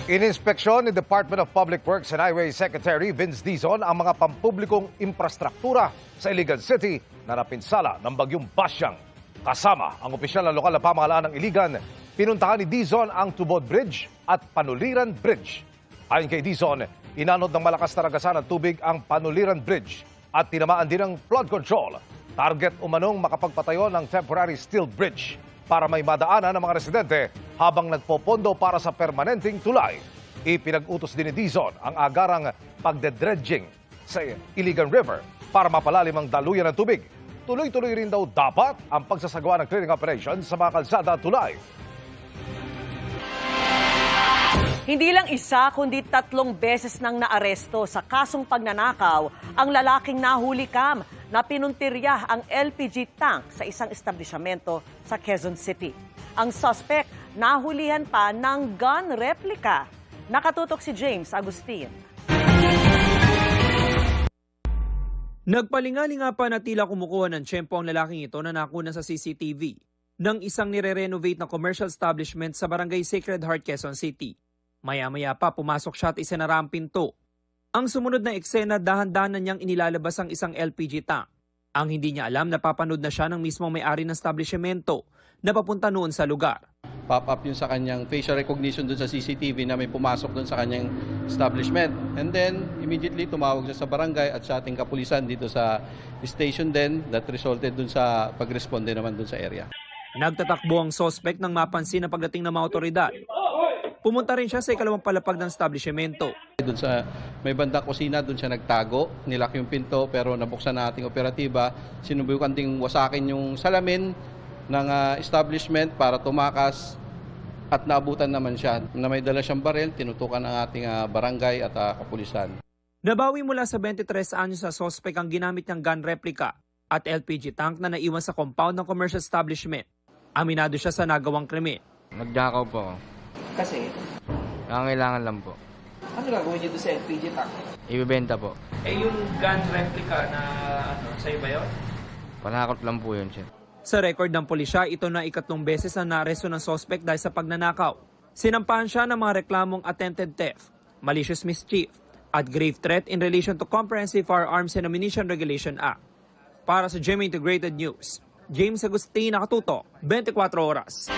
Ininspeksyon ni Department of Public Works and Highway Secretary Vince Dizon ang mga pampublikong infrastruktura sa Iligan City na napinsala ng bagyong Basyang. Kasama ang opisyal ng lokal na pamahalaan ng Iligan, pinuntahan ni Dizon ang Tubod Bridge at Panuliran Bridge. Ayon kay Dizon, inanod ng malakas na ragasan ng tubig ang Panuliran Bridge at tinamaan din ng flood control. Target umanong makapagpatayo ng temporary steel bridge para may madaanan ng mga residente habang nagpopondo para sa permanenteng tulay. Ipinag-utos din ni Dizon ang agarang pagdedredging sa Iligan River para mapalalim ang daluyan ng tubig. Tuloy-tuloy rin daw dapat ang pagsasagawa ng clearing operations sa mga kalsada at tulay. Hindi lang isa kundi 3 beses nang naaresto sa kasong pagnanakaw ang lalaking nahuli kam na pinuntirya ang LPG tank sa isang establishmento sa Quezon City. Ang suspect nahulihan pa ng gun replica. Nakatutok si James Agustin. Nagpalingalinga pa na tila kumukuha ng tiyempo ang lalaking ito na nakuna sa CCTV ng isang nire-renovate na commercial establishment sa Barangay Sacred Heart, Quezon City. Maya-maya pa pumasok siya at isinara ang pinto. Ang sumunod na eksena, dahan-dahan na niyang inilalabas ang isang LPG tank. Ang hindi niya alam, napapanood na siya ng mismong may-ari ng establishmento na papunta noon sa lugar. Pop-up yun sa kanyang facial recognition doon sa CCTV na may pumasok doon sa kanyang establishment. And then, immediately tumawag siya sa barangay at sa ating kapulisan dito sa station din that resulted doon sa pag-responde naman doon sa area. Nagtatakbo ang suspect nang mapansin na pagdating ng mga otoridad. Pumunta rin siya sa ikalawang palapag ng establishmento. Doon sa may bandang kusina, doon siya nagtago, nilak yung pinto pero nabuksan na ating operatiba. Sinubukan ding wasakin yung salamin ng establishment para tumakas at naabutan naman siya. Na may dala siyang baril, tinutukan ang ating barangay at kapulisan. Nabawi mula sa 23 anyos sa suspect ang ginamit niyang gun replica at LPG tank na naiwan sa compound ng commercial establishment. Aminado siya sa nagawang krimen. Nagjakaw po ako. Kasi? Kailangan lang po. Ano gagawin niyo doon sa LPG tank? Ibebenta po. Yung gun replica na sa'yo ba yun? Panakot lang po yun, sir. Sa record ng pulisya, ito na 3 beses na naaresto ng suspect dahil sa pagnanakaw. Sinampahan siya ng mga reklamong attempted theft, malicious mischief, at grave threat in relation to Comprehensive Firearms and Ammunition Regulation Act. Para sa GMA Integrated News, James Agustin, nakatutok, 24 oras.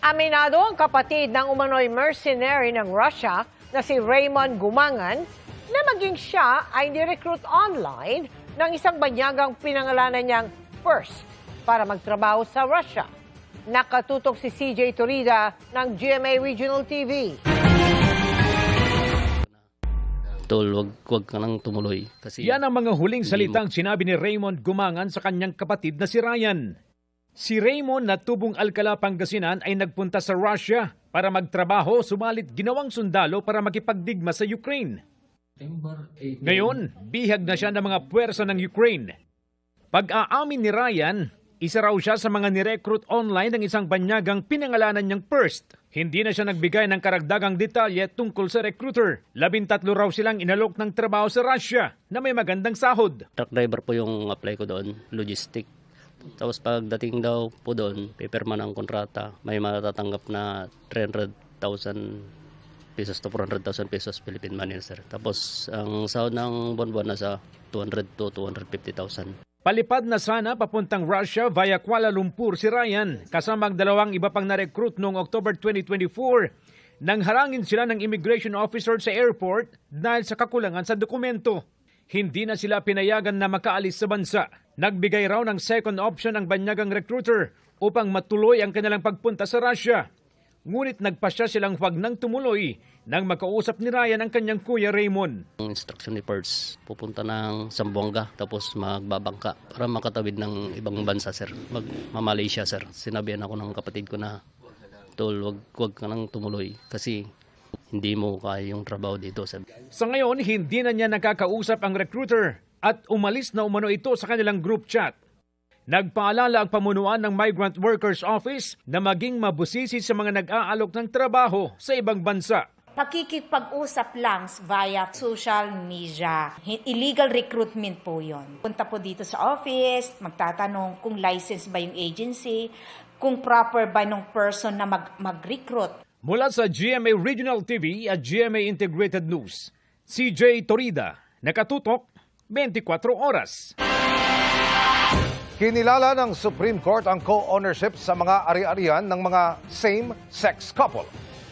Aminado ang kapatid ng umano'y mercenary ng Russia na si Raymond Gumangan na maging siya ay nirecruit online ng isang banyagang pinangalanan niyang First para magtrabaho sa Russia. Nakatutok si CJ Torida ng GMA Regional TV. Tol, wag ka nang tumuloy. Kasi yan ang mga huling salitang sinabi ni Raymond Gumangan sa kanyang kapatid na si Ryan. Si Raymond na tubong Alcala, Pangasinan ay nagpunta sa Russia para magtrabaho, sumalit ginawang sundalo para makipagdigma sa Ukraine. Ngayon, bihag na siya ng mga puwersa ng Ukraine. Pag-aamin ni Ryan, isa raw siya sa mga nirecruit online ng isang banyagang pinangalanan niyang First. Hindi na siya nagbigay ng karagdagang detalye tungkol sa recruiter. 13 raw silang inalok ng trabaho sa Russia na may magandang sahod. Truck driver po yung apply ko doon, logistic. Tapos pagdating daw po doon, pipirma ng kontrata, may matatanggap na 300,000 pesos to 400,000 pesos Philippine money, sir. Tapos ang sahod ng buwan-buwan nasa 200 to 250,000. Palipad na sana papuntang Russia via Kuala Lumpur si Ryan kasama ang 2 iba pang na-recruit noong October 2024 nang harangin sila ng immigration officer sa airport dahil sa kakulangan sa dokumento. Hindi na sila pinayagan na makaalis sa bansa. Nagbigay raw ng second option ang banyagang recruiter upang matuloy ang kanilang pagpunta sa Russia. Ngunit nagpasya silang huwag nang tumuloy nang makausap ni Ryan ang kanyang kuya Raymond. Ang instruction ni Perts, pupunta ng Zamboanga tapos magbabangka para makatawid ng ibang bansa, sir. Malaysia, sir. Sinabihan ako ng kapatid ko na, Tol, wag ka nang tumuloy kasi hindi mo kaya yung trabaho dito, sir. Sa ngayon, hindi na niya nakakausap ang recruiter at umalis na umano ito sa kanilang group chat. Nagpaalala ang pamunuan ng Migrant Workers Office na maging mabusisi sa mga nag-aalok ng trabaho sa ibang bansa. Pakikipag-usap lang via social media. Illegal recruitment po yon. Punta po dito sa office, magtatanong kung license ba yung agency, kung proper ba nung person na mag-recruit. Mula sa GMA Regional TV at GMA Integrated News, CJ Torida, nakatutok 24 oras. Kinilala ng Supreme Court ang co-ownership sa mga ari-arian ng mga same-sex couple.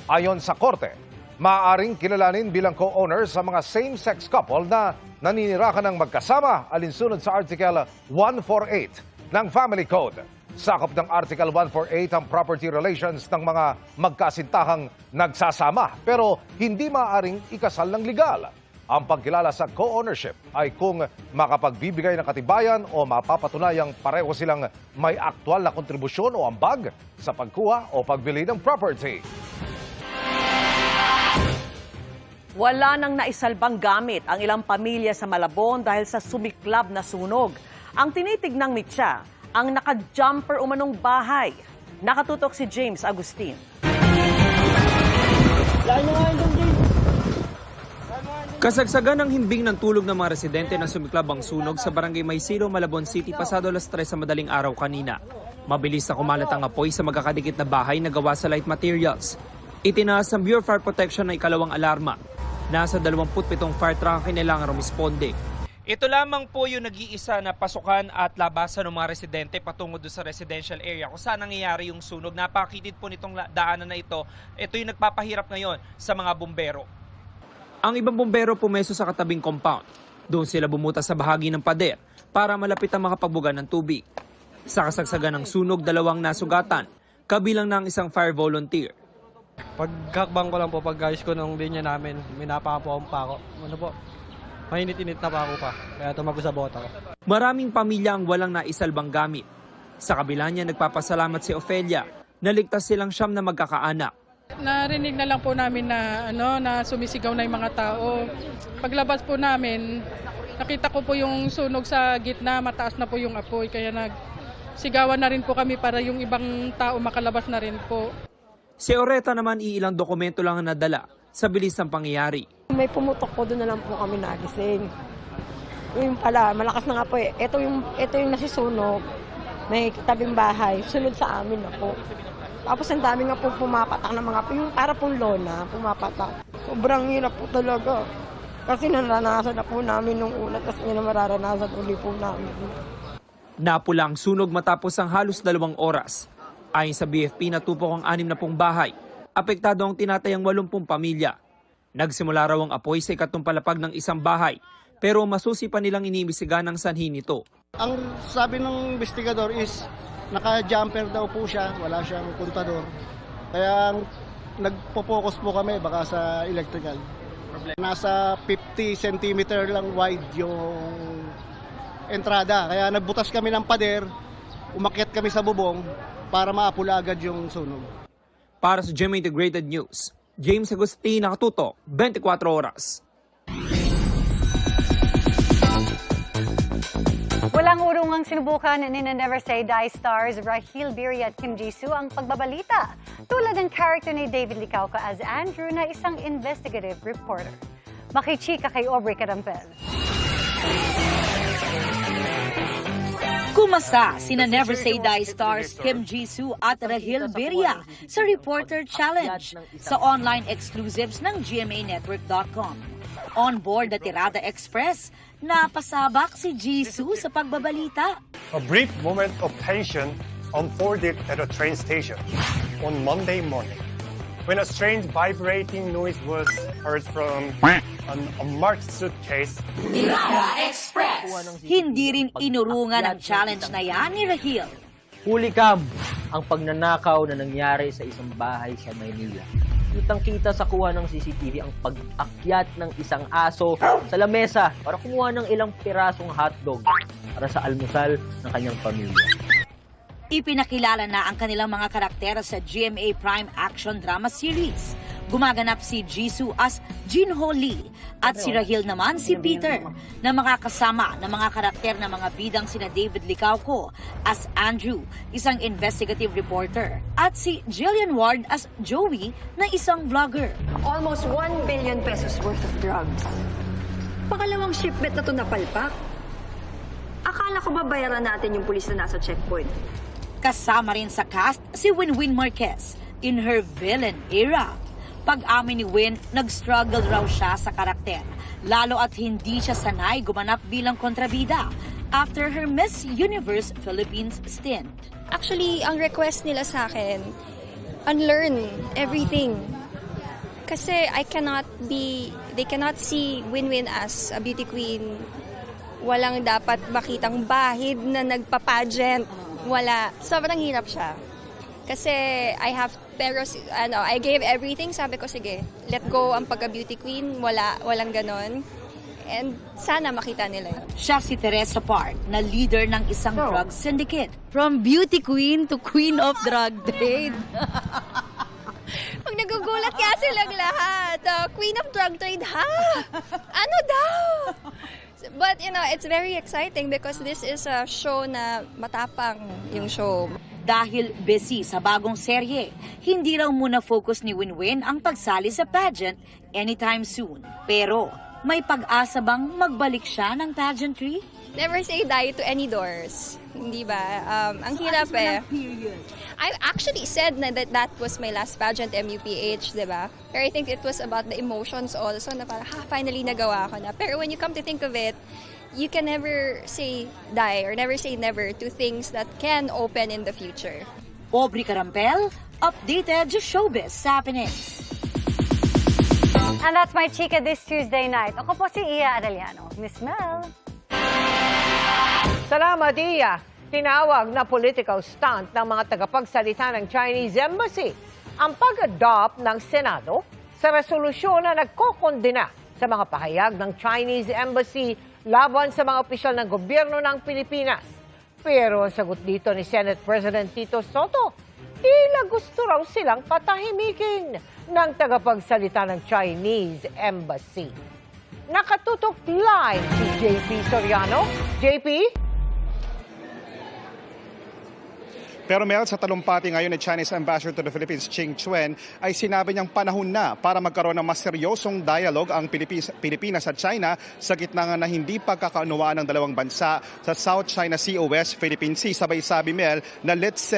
Ayon sa Korte, maaaring kilalanin bilang co-owner sa mga same-sex couple na naninirahan ng magkasama alinsunod sa Article 148 ng Family Code. Sakop ng Article 148 ang property relations ng mga magkasintahang nagsasama pero hindi maaaring ikasal ng legal. Ang pagkilala sa co-ownership ay kung makapagbibigay ng katibayan o mapapatunayang pareho silang may aktwal na kontribusyon o ambag sa pagkuha o pagbili ng property. Wala nang naisalbang gamit ang ilang pamilya sa Malabon dahil sa sumiklab na sunog. Ang tinitignang mitya, ang naka-jumper umanong bahay. Nakatutok si James Agustin. Kasagsagan ng himbing ng tulog ng mga residente na sumiklab ang sunog sa barangay Maysilo, Malabon City pasado alas 3 sa madaling araw kanina. Mabilis na kumalat ang apoy sa magkakadikit na bahay na gawa sa light materials. Itinaas ng Bureau of Fire Protection na ikalawang alarma. Nasa 27 fire truck ang kailangan rumisponde. Ito lamang po yung nag-iisa na pasukan at labasan ng mga residente patungo doon sa residential area kung saan nangyayari yung sunog. Napakitid po nitong daanan na ito. Ito yung nagpapahirap ngayon sa mga bumbero. Ang ibang bumbero pumeso sa katabing compound. Doon sila bumutas sa bahagi ng pader para malapit ang makapagbuga ng tubig. Sa kasagsagan ng sunog, 2 nasugatan, kabilang ng isang fire volunteer. Pagkakbang ko lang po, pag-ayos ko ng linya namin, minapapawang pa ako. Ano po? Mainit-init na pa ako pa, kaya tumago sa bota ko. Maraming pamilya ang walang naisalbang gamit. Sa kabila niya, nagpapasalamat si Ofelia na ligtas silang 9 na magkakaanak. Narinig na lang po namin na na sumisigaw na yung mga tao. Paglabas po namin, nakita ko po yung sunog sa gitna, mataas na po yung apoy, kaya nagsigawan na rin po kami para yung ibang tao makalabas na rin po. Si Oreta naman iilang dokumento lang ang nadala sa bilis ng pangyayari. May pumutok po, doon na lang po kami nagising. Yung pala, malakas na nga po eh. Ito yung nasisunog, may tabing bahay, sunod sa amin na po. Tapos ang dami nga po pumapatak ng mga, yung para pong lona, pumapatak. Sobrang hirap po talaga. Kasi naranasan na po namin nung una, tapos yun na mararanasan uli po namin. Napula ang sunog matapos ang halos 2 oras. Ayon sa BFP, natupok ang 60 bahay. Apektado ang tinatayang 80 pamilya. Nagsimula raw ang apoy sa ikatong palapag ng isang bahay, pero masusi pa nilang iniimbestigahan ang sanhi nito. Ang sabi ng investigador is naka-jumper daw po siya, wala siyang kontador. Kaya nagpo-focus po kami baka sa electrical. Nasa 50 cm lang wide yung entrada. Kaya nagbutas kami ng pader, umakyat kami sa bubong para maapula agad yung sunog. Para sa GMA Integrated News, James Agustin, nakatutok, 24 oras. Walang urungang sinubukan ni Never Say Die stars Rahil Birya at Kim Jisoo ang pagbabalita. Tulad ng character ni David Licauca as Andrew na isang investigative reporter. Makichika kay Aubrey Carampel. Kumasa sina Never Say Die stars Kim Jisoo at Rahil Birya sa Reporter Challenge sa online exclusives ng GMAnetwork.com. On board the Tirada Express, napasabak si Jisoo sa pagbabalita. A brief moment of tension unfolded at a train station on Monday morning when a strange vibrating noise was heard from an unmarked suitcase. Tirada Express! Hindi rin inurungan ang challenge na yan ni Rahil. Hulicam ang pagnanakaw na nangyari sa isang bahay sa Maynila. Kitang-kita sa kuha ng CCTV ang pag-akyat ng isang aso sa lamesa para kumuha ng ilang pirasong hotdog para sa almusal ng kanyang pamilya. Ipinakilala na ang kanilang mga karakter sa GMA Prime Action Drama Series. Gumaganap si Jisoo as Jinho Lee at si Rahil naman si Peter, na makakasama ng mga karakter ng mga bidang sina David Licauco as Andrew, isang investigative reporter, at si Jillian Ward as Joey na isang vlogger. Almost 1 billion pesos worth of drugs. Pangalawang shipment na ito napalpak. Akala ko babayaran natin yung pulis na nasa checkpoint. Kasama rin sa cast si Winwin Marquez in her villain era. Pag-amin ni Win, nag-struggle raw siya sa karakter, lalo at hindi siya sanay gumanap bilang kontrabida after her Miss Universe Philippines stint. Actually, ang request nila sa akin, unlearn everything. Kasi they cannot see Winwin as a beauty queen. Walang dapat makitang bahid na nagpa-pageant. Wala. Sobrang hirap siya. Kasi I gave everything. Sabi ko, sige, let go ang pagka-beauty queen. Walang ganon. And sana makita nila yun. Siya si Teresa Park, na leader ng isang drug syndicate. From beauty queen to queen of drug trade. Pag nagugulat kaya silang lahat. Queen of drug trade, ha? Ano daw? But, it's very exciting because this is a show na matapang yung show. Dahil busy sa bagong serye, hindi raw muna focus ni Winwin ang pagsali sa pageant anytime soon. Pero, may pag-asa bang magbalik siya ng pageantry? Never say die to any doors. Hindi ba? Ang hirap eh. I actually said na that was my last pageant, MUPH, di ba? Pero I think it was about the emotions also, na parang, finally nagawa ko na. Pero when you come to think of it, you can never say die or never say never to things that can open in the future. Aubrey Carampel, updated showbiz happenings. And that's my chika this Tuesday night. Ako po si Iya Arellano. Miss Mel. Salamat, Iya. Tinawag na political stunt ng mga tagapagsalita ng Chinese Embassy ang pag-adopt ng Senado sa resolusyon na nagkokondena sa mga pahayag ng Chinese Embassy laban sa mga opisyal ng gobyerno ng Pilipinas. Pero ang sagot dito ni Senate President Tito Soto, tila gusto raw silang patahimikin ng tagapagsalita ng Chinese Embassy. Nakatutok live si JP Soriano. JP? Pero Mel, sa talumpati ngayon ni Chinese Ambassador to the Philippines, Ching Chuen, ay sinabi niyang panahon na para magkaroon ng mas seryosong dialogue ang Pilipinas at China sa gitna nga na hindi pagkakaunawaan ng dalawang bansa sa South China Sea o West Philippine Sea. Sabay sabi Mel na let's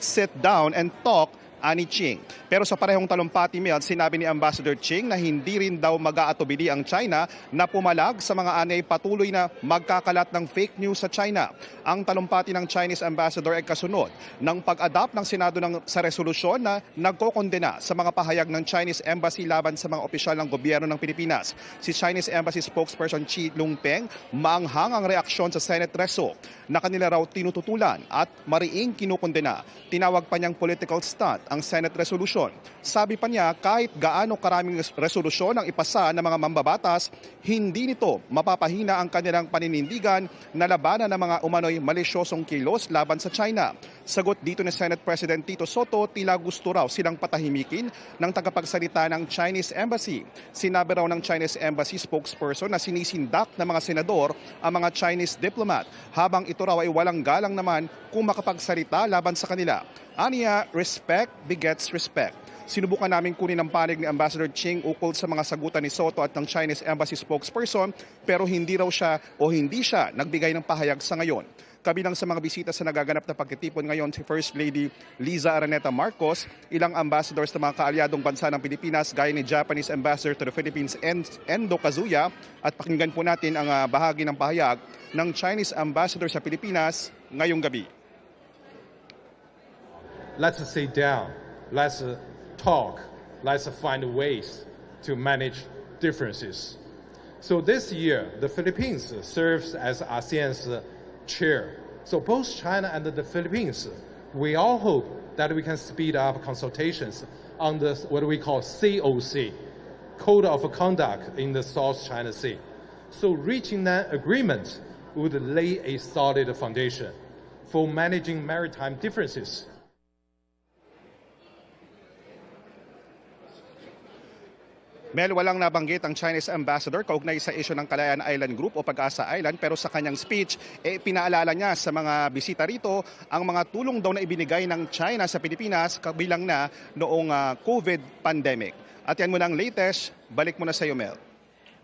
sit down and talk, ani Ching. Pero sa parehong talumpati, Mel, sinabi ni Ambassador Ching na hindi rin daw mag-aatubili ang China na pumalag sa mga anay patuloy na magkakalat ng fake news sa China. Ang talumpati ng Chinese Ambassador ay kasunod ng pag-adapt ng Senado sa resolusyon na nagkokondena sa mga pahayag ng Chinese Embassy laban sa mga opisyal ng gobyerno ng Pilipinas. Si Chinese Embassy spokesperson Chi Lungpeng, maanghang ang reaksyon sa Senate Reso na kanila raw tinututulan at mariing kinukondena. Tinawag pa niyang political stunt ang Senate resolution. Sabi pa niya, kahit gaano karaming resolusyon ang ipasa ng mga mambabatas, hindi nito mapapahina ang kanilang paninindigan na labanan ng mga umano'y malisyosong kilos laban sa China. Sagot dito ni Senate President Tito Soto, tila gusto raw silang patahimikin ng tagapagsalita ng Chinese Embassy. Sinabi raw ng Chinese Embassy spokesperson na sinisindak ng mga senador ang mga Chinese diplomat, habang ito raw ay walang galang naman kung makapagsalita laban sa kanila. Aniya, respect begets respect. Sinubukan namin kunin ang panig ni Ambassador Ching ukol sa mga sagutan ni Soto at ng Chinese Embassy spokesperson, pero hindi siya nagbigay ng pahayag sa ngayon. Kabilang sa mga bisita sa nagaganap na pagtitipon ngayon si First Lady Liza Araneta Marcos, ilang ambassadors ng mga kaalyadong bansa ng Pilipinas gaya ni Japanese Ambassador to the Philippines Endo Kazuya, at pakinggan po natin ang bahagi ng pahayag ng Chinese Ambassador sa Pilipinas ngayong gabi. Let's sit down, let's talk, let's find ways to manage differences. So this year, the Philippines serves as ASEAN's chair So both China and the Philippines, we all hope that we can speed up consultations on the what we call COC, Code of Conduct in the South China Sea. So reaching that agreement would lay a solid foundation for managing maritime differences. Mel, walang nabanggit ang Chinese ambassador kaugnay sa issue ng Kalayaan Island Group o Pag-asa Island, pero sa kanyang speech, pinaalala niya sa mga bisita rito ang mga tulong daw na ibinigay ng China sa Pilipinas kabilang na noong COVID pandemic. At yan muna ang latest, balik muna sa iyo, Mel.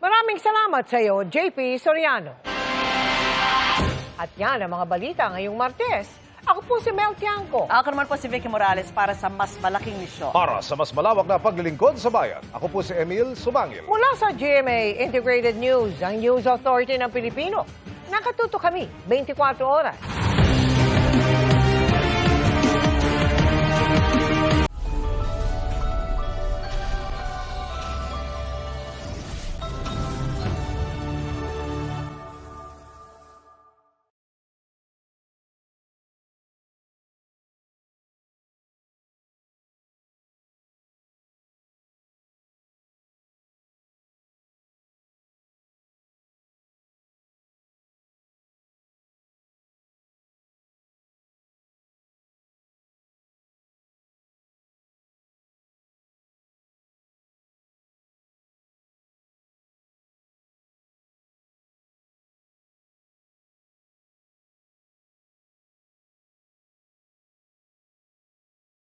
Maraming salamat sa iyo, JP Soriano. At yan ang mga balita ngayong Martes. Ako po si Mel Tiangco. Ako naman po si Vicky Morales para sa mas malaking misyon. Para sa mas malawak na paglilingkod sa bayan, ako po si Emil Sumangil. Mula sa GMA Integrated News, ang News Authority ng Pilipino. Nakatuto kami 24 oras.